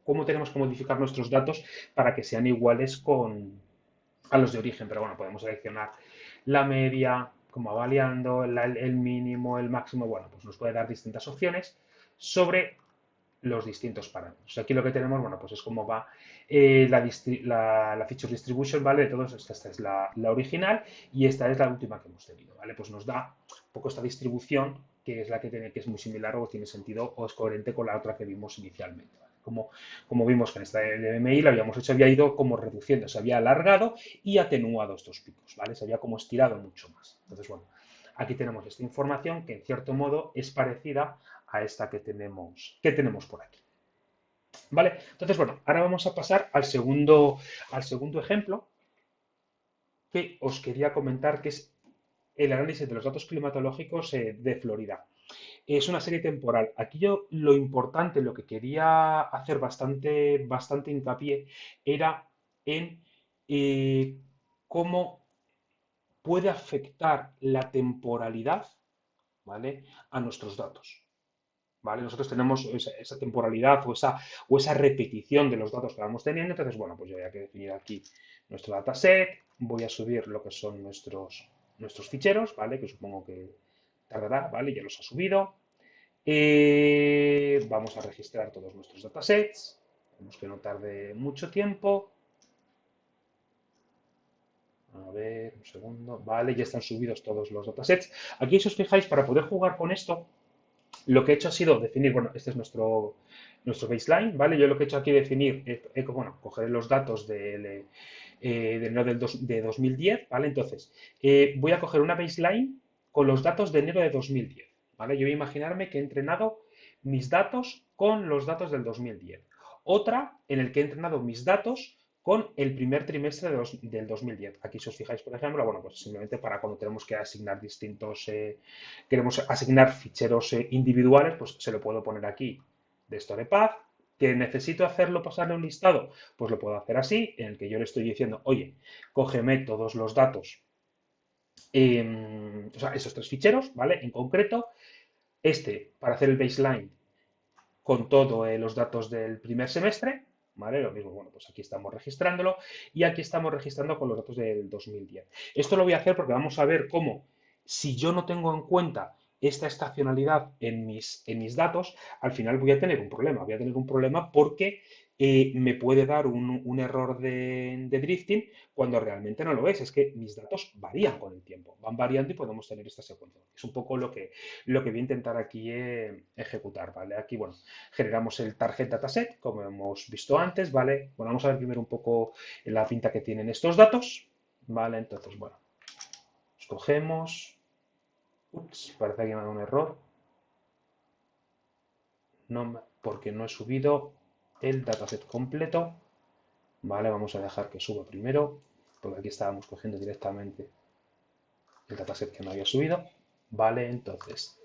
cómo tenemos que modificar nuestros datos para que sean iguales a los de origen. Pero bueno, podemos seleccionar la media, cómo va variando, el mínimo, el máximo. Bueno, pues nos puede dar distintas opciones sobre los distintos parámetros. Aquí lo que tenemos, bueno, pues es cómo va la feature distribution, ¿vale? De todos, esta es la original y esta es la última que hemos tenido, ¿vale? Pues nos da un poco esta distribución que es la que tiene, que es muy similar o tiene sentido o es coherente con la otra que vimos inicialmente, ¿vale? Como vimos que en esta de MI la habíamos hecho, había ido como reduciendo, se había alargado y atenuado estos picos, ¿vale? Se había como estirado mucho más. Entonces, bueno, aquí tenemos esta información que en cierto modo es parecida a esta que tenemos por aquí. ¿Vale? Entonces, bueno, ahora vamos a pasar al segundo ejemplo que os quería comentar, que es el análisis de los datos climatológicos de Florida. Es una serie temporal. Aquí yo lo importante, lo que quería hacer bastante hincapié, era en cómo puede afectar la temporalidad, ¿vale? A nuestros datos. ¿Vale? Nosotros tenemos esa temporalidad o esa repetición de los datos que vamos teniendo. Entonces, bueno, pues yo voy a definir aquí nuestro dataset, voy a subir lo que son nuestros ficheros, ¿vale? Que supongo que tardará, ¿vale? Ya los ha subido. Vamos a registrar todos nuestros datasets. Vemos que no tarde mucho tiempo. A ver, un segundo. Vale, ya están subidos todos los datasets. Aquí, si os fijáis, para poder jugar con esto, lo que he hecho ha sido definir, bueno, este es nuestro baseline, ¿vale? Yo lo que he hecho aquí es definir, bueno, coger los datos de enero de 2010, ¿vale? Entonces, voy a coger una baseline con los datos de enero de 2010, ¿vale? Yo voy a imaginarme que he entrenado mis datos con los datos del 2010. Otra en el que he entrenado mis datos con el primer trimestre del 2010. Aquí, si os fijáis, por ejemplo, bueno, pues simplemente para cuando tenemos que asignar queremos asignar ficheros individuales, pues se lo puedo poner aquí de StorePath. ¿Que necesito hacerlo, pasarle un listado? Pues lo puedo hacer así, en el que yo le estoy diciendo, oye, cógeme todos los datos, o sea, esos tres ficheros, ¿vale? En concreto, para hacer el baseline con todos los datos del primer semestre, ¿vale? Lo mismo, bueno, pues aquí estamos registrándolo y aquí estamos registrando con los datos del 2010. Esto lo voy a hacer porque vamos a ver cómo, si yo no tengo en cuenta esta estacionalidad en mis datos, al final voy a tener un problema. Voy a tener un problema porque me puede dar un error de drifting cuando realmente no lo es. Es que mis datos varían con el tiempo, van variando y podemos tener esta secuencia. Es un poco lo que voy a intentar aquí ejecutar, ¿vale? Aquí, bueno, generamos el target dataset, como hemos visto antes, ¿vale? Bueno, vamos a ver primero un poco la pinta que tienen estos datos, ¿vale? Entonces, bueno, escogemos. Ups, parece que me ha dado un error. No, porque no he subido. el dataset completo, ¿vale? Vamos a dejar que suba primero, porque aquí estábamos cogiendo directamente el dataset que no había subido, ¿vale? Entonces,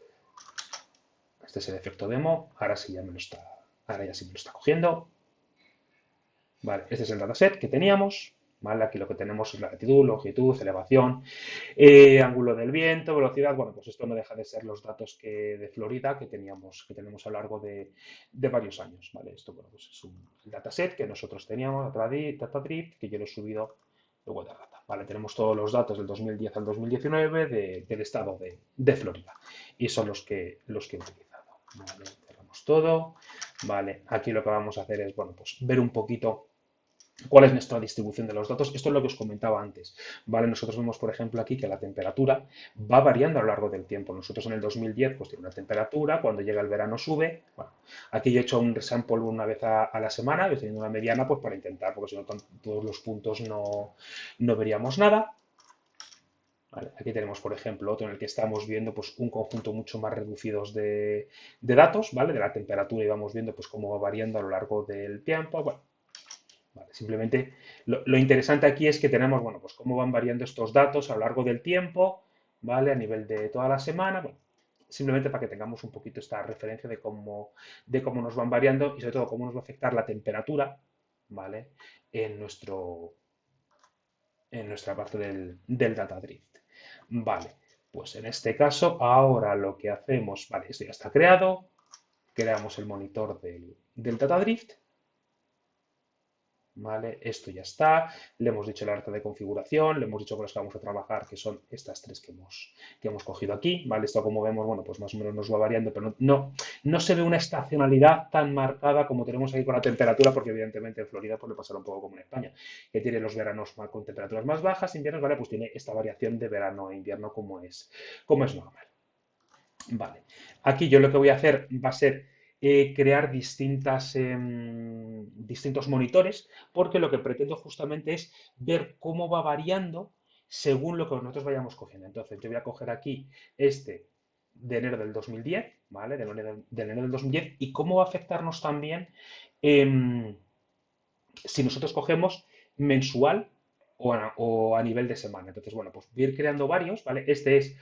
este es el efecto demo, ahora sí ya me lo está, ahora ya sí me lo está cogiendo, ¿vale? Este es el dataset que teníamos, ¿vale? Aquí lo que tenemos es latitud, longitud, elevación, ángulo del viento, velocidad. Bueno, pues esto no deja de ser los datos de Florida que tenemos a lo largo de varios años, ¿vale? Esto, bueno, pues es un dataset que nosotros teníamos, DataDrift, que yo lo he subido luego de rata, ¿vale? Tenemos todos los datos del 2010 al 2019 del estado de Florida y son los que he utilizado, ¿vale? Cerramos todo, ¿vale? Aquí lo que vamos a hacer es, bueno, pues ver un poquito cuál es nuestra distribución de los datos. Esto es lo que os comentaba antes, ¿vale? Nosotros vemos, por ejemplo, aquí que la temperatura va variando a lo largo del tiempo. Nosotros en el 2010 pues tiene una temperatura, cuando llega el verano sube. Bueno, aquí yo he hecho un resample una vez a la semana, yo teniendo una mediana pues para intentar, porque si no todos los puntos no veríamos nada. ¿Vale? Aquí tenemos, por ejemplo, otro en el que estamos viendo pues, un conjunto mucho más reducido de datos, ¿vale? De la temperatura y vamos viendo pues, cómo va variando a lo largo del tiempo. Bueno, vale, simplemente lo interesante aquí es que tenemos, bueno, pues cómo van variando estos datos a lo largo del tiempo, ¿vale? A nivel de toda la semana, bueno, simplemente para que tengamos un poquito esta referencia de cómo nos van variando y sobre todo cómo nos va a afectar la temperatura, ¿vale? En nuestra parte del data drift. Vale, pues en este caso ahora lo que hacemos, vale, esto ya está creado, creamos el monitor del data drift. ¿Vale? Esto ya está, le hemos dicho el arte de configuración, le hemos dicho con las que vamos a trabajar, que son estas tres que hemos cogido aquí, ¿vale? Esto como vemos, bueno, pues más o menos nos va variando, pero no se ve una estacionalidad tan marcada como tenemos aquí con la temperatura, porque evidentemente en Florida pues le pasará un poco como en España, que tiene los veranos con temperaturas más bajas, inviernos, ¿vale? Pues tiene esta variación de verano e invierno como es normal. Vale. Aquí yo lo que voy a hacer va a ser crear distintos monitores, porque lo que pretendo justamente es ver cómo va variando según lo que nosotros vayamos cogiendo. Entonces, yo voy a coger aquí este de enero del 2010, ¿vale? De enero del 2010, y cómo va a afectarnos también em, si nosotros cogemos mensual o a nivel de semana. Entonces, bueno, pues voy a ir creando varios, ¿vale? Este es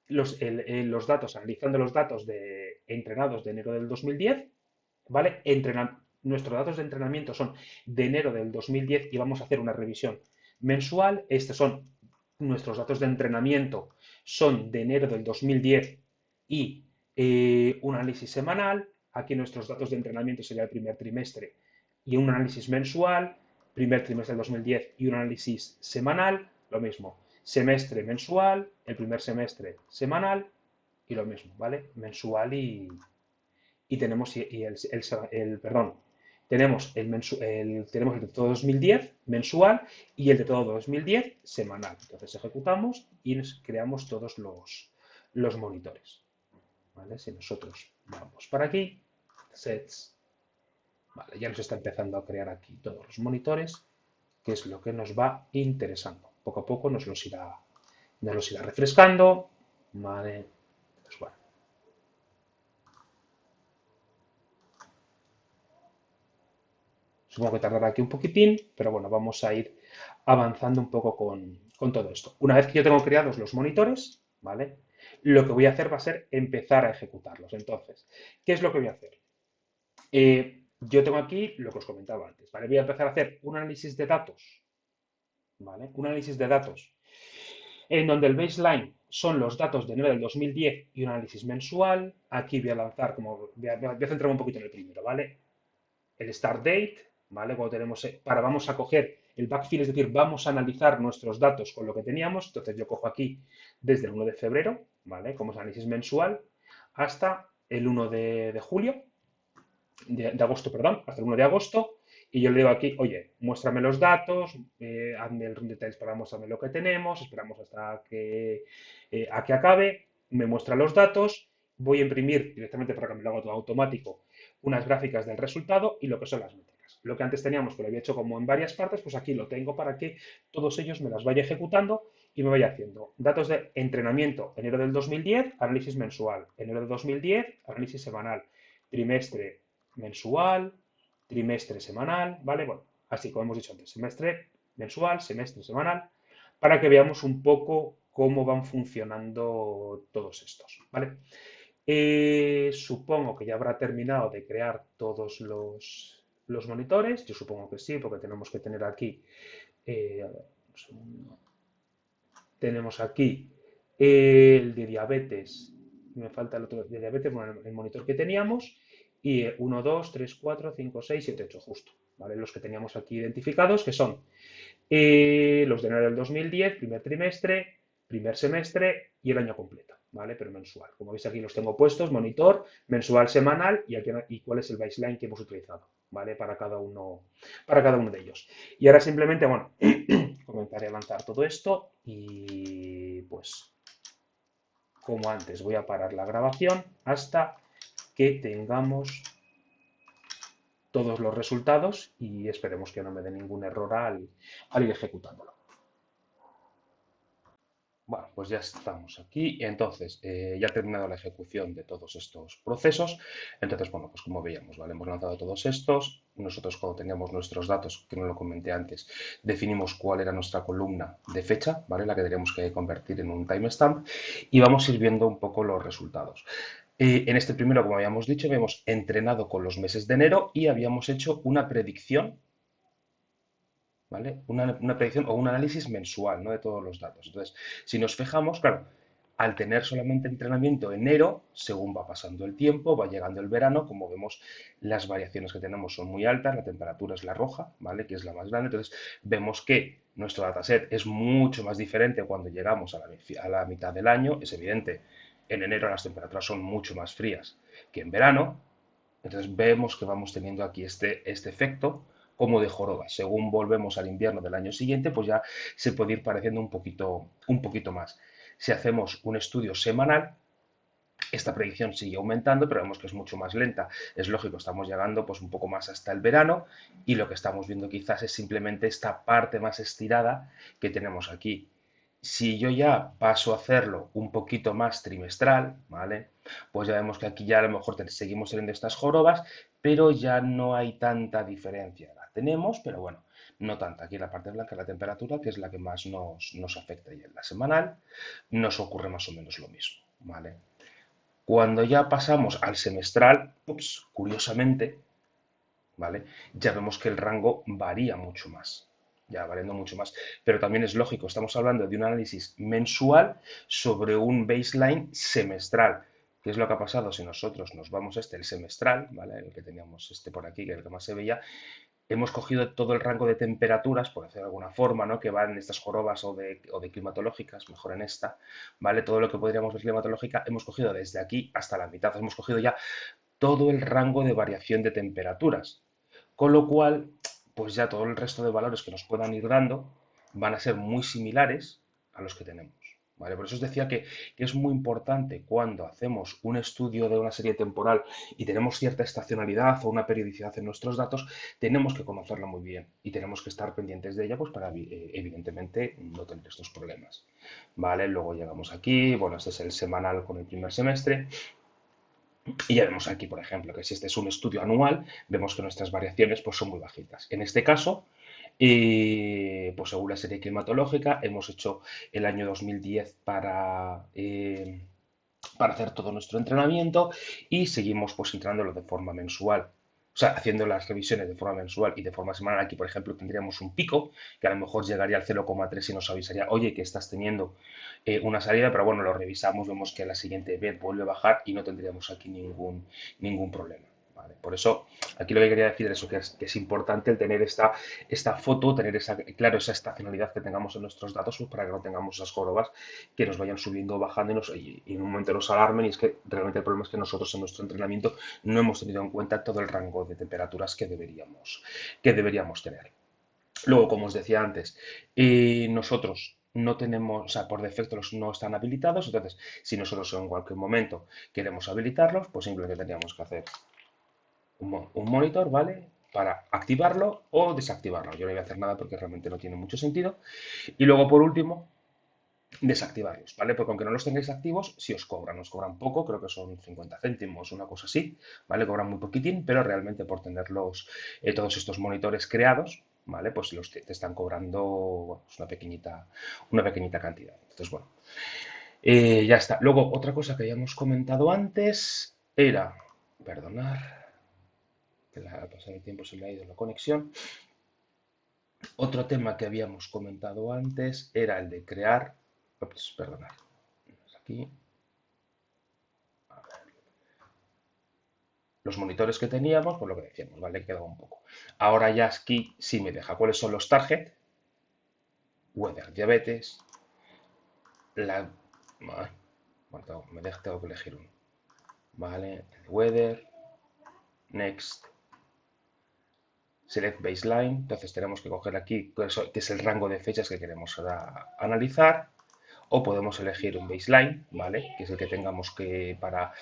los datos, analizando los datos entrenados de enero del 2010, ¿vale? Nuestros datos de entrenamiento son de enero del 2010 y vamos a hacer una revisión mensual. Estos son nuestros datos de entrenamiento, son de enero del 2010 y un análisis semanal. Aquí nuestros datos de entrenamiento sería el primer trimestre y un análisis mensual, primer trimestre del 2010 y un análisis semanal, lo mismo semestre mensual, el primer semestre semanal y lo mismo, ¿vale? Mensual y tenemos perdón, tenemos el de todo 2010 mensual y el de todo 2010 semanal. Entonces ejecutamos y nos creamos todos los monitores, ¿vale? Si nosotros vamos para aquí, sets, vale, ya nos está empezando a crear aquí todos los monitores, que es lo que nos va interesando. Poco a poco nos los irá refrescando, ¿vale? Pues bueno, supongo que tardará aquí un poquitín, pero bueno, vamos a ir avanzando un poco con todo esto. Una vez que yo tengo creados los monitores, ¿vale? Lo que voy a hacer va a ser empezar a ejecutarlos. Entonces, ¿qué es lo que voy a hacer? Yo tengo aquí lo que os comentaba antes, ¿vale? Voy a empezar a hacer un análisis de datos, ¿vale? Un análisis de datos en donde el baseline son los datos de enero del 2010 y un análisis mensual. Aquí voy a lanzar, voy a centrarme un poquito en el primero, ¿vale? El start date, ¿vale? Cuando vamos a coger el backfill, es decir, vamos a analizar nuestros datos con lo que teníamos. Entonces yo cojo aquí desde el 1 de febrero, ¿vale? Como es análisis mensual, hasta el 1 de julio, de agosto, perdón, hasta el 1 de agosto. Y yo le digo aquí, oye, muéstrame los datos, hazme el run details para mostrarme lo que tenemos, esperamos hasta a que acabe, me muestra los datos, voy a imprimir directamente para que me lo haga todo automático unas gráficas del resultado y lo que son las métricas. Lo que antes teníamos, que lo había hecho como en varias partes, pues aquí lo tengo para que todos ellos me las vaya ejecutando y me vaya haciendo. Datos de entrenamiento, enero del 2010, análisis mensual, enero del 2010, análisis semanal, trimestre mensual, trimestre semanal, ¿vale? Bueno, así como hemos dicho antes, semestre mensual, semestre semanal, para que veamos un poco cómo van funcionando todos estos, ¿vale? Supongo que ya habrá terminado de crear todos los monitores, yo supongo que sí, porque tenemos que tener aquí, a ver, un segundo. Tenemos aquí el de diabetes, me falta el otro de diabetes, bueno, el monitor que teníamos, y 1, 2, 3, 4, 5, 6, 7, 8, justo, ¿vale? Los que teníamos aquí identificados, que son los de enero del 2010, primer trimestre, primer semestre y el año completo, ¿vale? Pero mensual. Como veis aquí los tengo puestos, monitor, mensual, semanal y cuál es el baseline que hemos utilizado, ¿vale? Para cada uno de ellos. Y ahora simplemente, bueno, comenzaré a lanzar todo esto y pues como antes voy a parar la grabación hasta que tengamos todos los resultados y esperemos que no me dé ningún error al ir ejecutándolo. Bueno, pues ya estamos aquí. Entonces, ya ha terminado la ejecución de todos estos procesos. Entonces, bueno, pues como veíamos, ¿vale? Hemos lanzado todos estos. Nosotros cuando teníamos nuestros datos, que no lo comenté antes, definimos cuál era nuestra columna de fecha, ¿vale? La que teníamos que convertir en un timestamp y vamos a ir viendo un poco los resultados. En este primero, como habíamos dicho, habíamos entrenado con los meses de enero y habíamos hecho una predicción, ¿vale? Una predicción o un análisis mensual, ¿no? De todos los datos. Entonces, si nos fijamos, claro, al tener solamente entrenamiento enero, según va pasando el tiempo, va llegando el verano, como vemos, las variaciones que tenemos son muy altas, la temperatura es la roja, ¿vale? Que es la más grande. Entonces, vemos que nuestro dataset es mucho más diferente cuando llegamos a la mitad del año. Es evidente, en enero las temperaturas son mucho más frías que en verano. Entonces vemos que vamos teniendo aquí este efecto como de joroba. Según volvemos al invierno del año siguiente, pues ya se puede ir pareciendo un poquito más. Si hacemos un estudio semanal, esta predicción sigue aumentando, pero vemos que es mucho más lenta. Es lógico, estamos llegando pues un poco más hasta el verano y lo que estamos viendo quizás es simplemente esta parte más estirada que tenemos aquí. Si yo ya paso a hacerlo un poquito más trimestral, ¿vale? Pues ya vemos que aquí ya a lo mejor seguimos teniendo estas jorobas, pero ya no hay tanta diferencia. La tenemos, pero bueno, no tanta. Aquí en la parte blanca la temperatura, que es la que más nos afecta. Y en la semanal nos ocurre más o menos lo mismo, ¿vale? Cuando ya pasamos al semestral, ups, curiosamente, ¿vale? Ya vemos que el rango varía mucho más, ya variando mucho más. Pero también es lógico, estamos hablando de un análisis mensual sobre un baseline semestral. ¿Qué es lo que ha pasado si nosotros nos vamos el semestral, ¿vale? El que teníamos por aquí, que es el que más se veía, hemos cogido todo el rango de temperaturas, por decirlo de alguna forma, ¿no? Que van en estas jorobas o de climatológicas, mejor en esta, ¿vale? Todo lo que podríamos ver climatológica, hemos cogido desde aquí hasta la mitad, hemos cogido ya todo el rango de variación de temperaturas. Con lo cual, pues ya todo el resto de valores que nos puedan ir dando van a ser muy similares a los que tenemos. ¿Vale? Por eso os decía que es muy importante cuando hacemos un estudio de una serie temporal y tenemos cierta estacionalidad o una periodicidad en nuestros datos, tenemos que conocerla muy bien y tenemos que estar pendientes de ella pues para evidentemente no tener estos problemas. ¿Vale? Luego llegamos aquí, bueno, este es el semanal con el primer semestre. Y ya vemos aquí, por ejemplo, que si este es un estudio anual, vemos que nuestras variaciones pues, son muy bajitas. En este caso, pues según la serie climatológica, hemos hecho el año 2010 para hacer todo nuestro entrenamiento y seguimos pues entrenándolo de forma mensual. O sea, haciendo las revisiones de forma mensual y de forma semanal. Aquí, por ejemplo, tendríamos un pico que a lo mejor llegaría al 0,3 y nos avisaría, oye, que estás teniendo una salida, pero bueno, lo revisamos, vemos que la siguiente vez vuelve a bajar y no tendríamos aquí ningún problema. ¿Vale? Por eso, aquí lo que quería decir es eso, que es importante el tener esta foto, tener claro, esa estacionalidad que tengamos en nuestros datos pues, para que no tengamos esas jorobas que nos vayan subiendo o bajando y en un momento nos alarmen. Y es que realmente el problema es que nosotros en nuestro entrenamiento no hemos tenido en cuenta todo el rango de temperaturas que deberíamos tener. Luego, como os decía antes, nosotros no tenemos, o sea, por defecto no están habilitados, entonces si nosotros en cualquier momento queremos habilitarlos, pues simplemente tendríamos que hacer un monitor, ¿vale? Para activarlo o desactivarlo. Yo no voy a hacer nada porque realmente no tiene mucho sentido. Y luego, por último, desactivarlos, ¿vale? Porque aunque no los tengáis activos, sí os cobran poco, creo que son 50 céntimos, una cosa así, ¿vale? Cobran muy poquitín, pero realmente por tenerlos, todos estos monitores creados, ¿vale? Pues te están cobrando, bueno, pues una pequeñita cantidad. Entonces, bueno, ya está. Luego, otra cosa que habíamos comentado antes era, perdonar, que la pasar el tiempo se me ha ido la conexión. Otro tema que habíamos comentado antes era el de crear, ups, perdonar, aquí, los monitores que teníamos, pues lo que decíamos, ¿vale? Quedaba un poco. Ahora ya aquí sí me deja cuáles son los target, weather, diabetes, la... ay, bueno, tengo que elegir uno. Vale, el weather, next, select baseline, entonces tenemos que coger aquí que es el rango de fechas que queremos analizar, o podemos elegir un baseline, ¿vale? Que es el que tengamos que para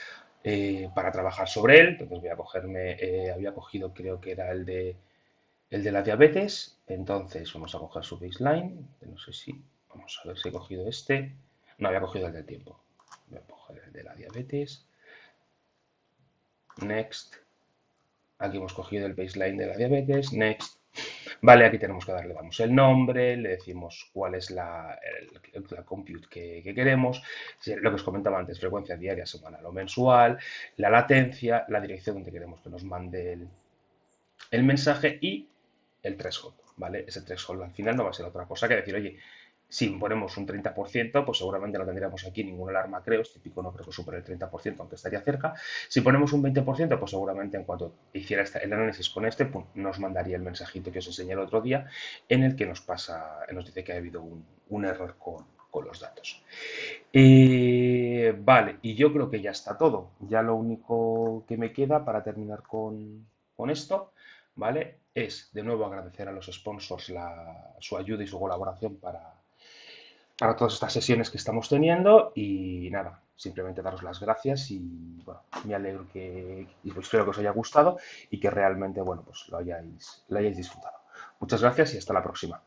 trabajar sobre él. Entonces voy a cogerme, había cogido creo que era el de la diabetes, entonces vamos a coger su baseline, no sé si, vamos a ver si he cogido este, no había cogido el del tiempo, voy a coger el de la diabetes, next, aquí hemos cogido el baseline de la diabetes, next, vale, aquí tenemos que darle, damos el nombre, le decimos cuál es la compute que queremos, lo que os comentaba antes, frecuencia diaria, semanal o mensual, la latencia, la dirección donde queremos que nos mande el mensaje y el threshold, ¿vale? Ese threshold al final no va a ser otra cosa que decir, oye, si ponemos un 30%, pues seguramente no tendríamos aquí ninguna alarma, creo, es típico, no creo que supere el 30%, aunque estaría cerca. Si ponemos un 20%, pues seguramente en cuanto hiciera el análisis con este, pues nos mandaría el mensajito que os enseñé el otro día, en el que nos dice que ha habido un error con los datos. Vale, y yo creo que ya está todo. Ya lo único que me queda para terminar con esto, ¿vale? Es de nuevo agradecer a los sponsors su ayuda y su colaboración para todas estas sesiones que estamos teniendo y nada, simplemente daros las gracias y bueno, me alegro y pues espero que os haya gustado y que realmente, bueno, pues lo hayáis disfrutado. Muchas gracias y hasta la próxima.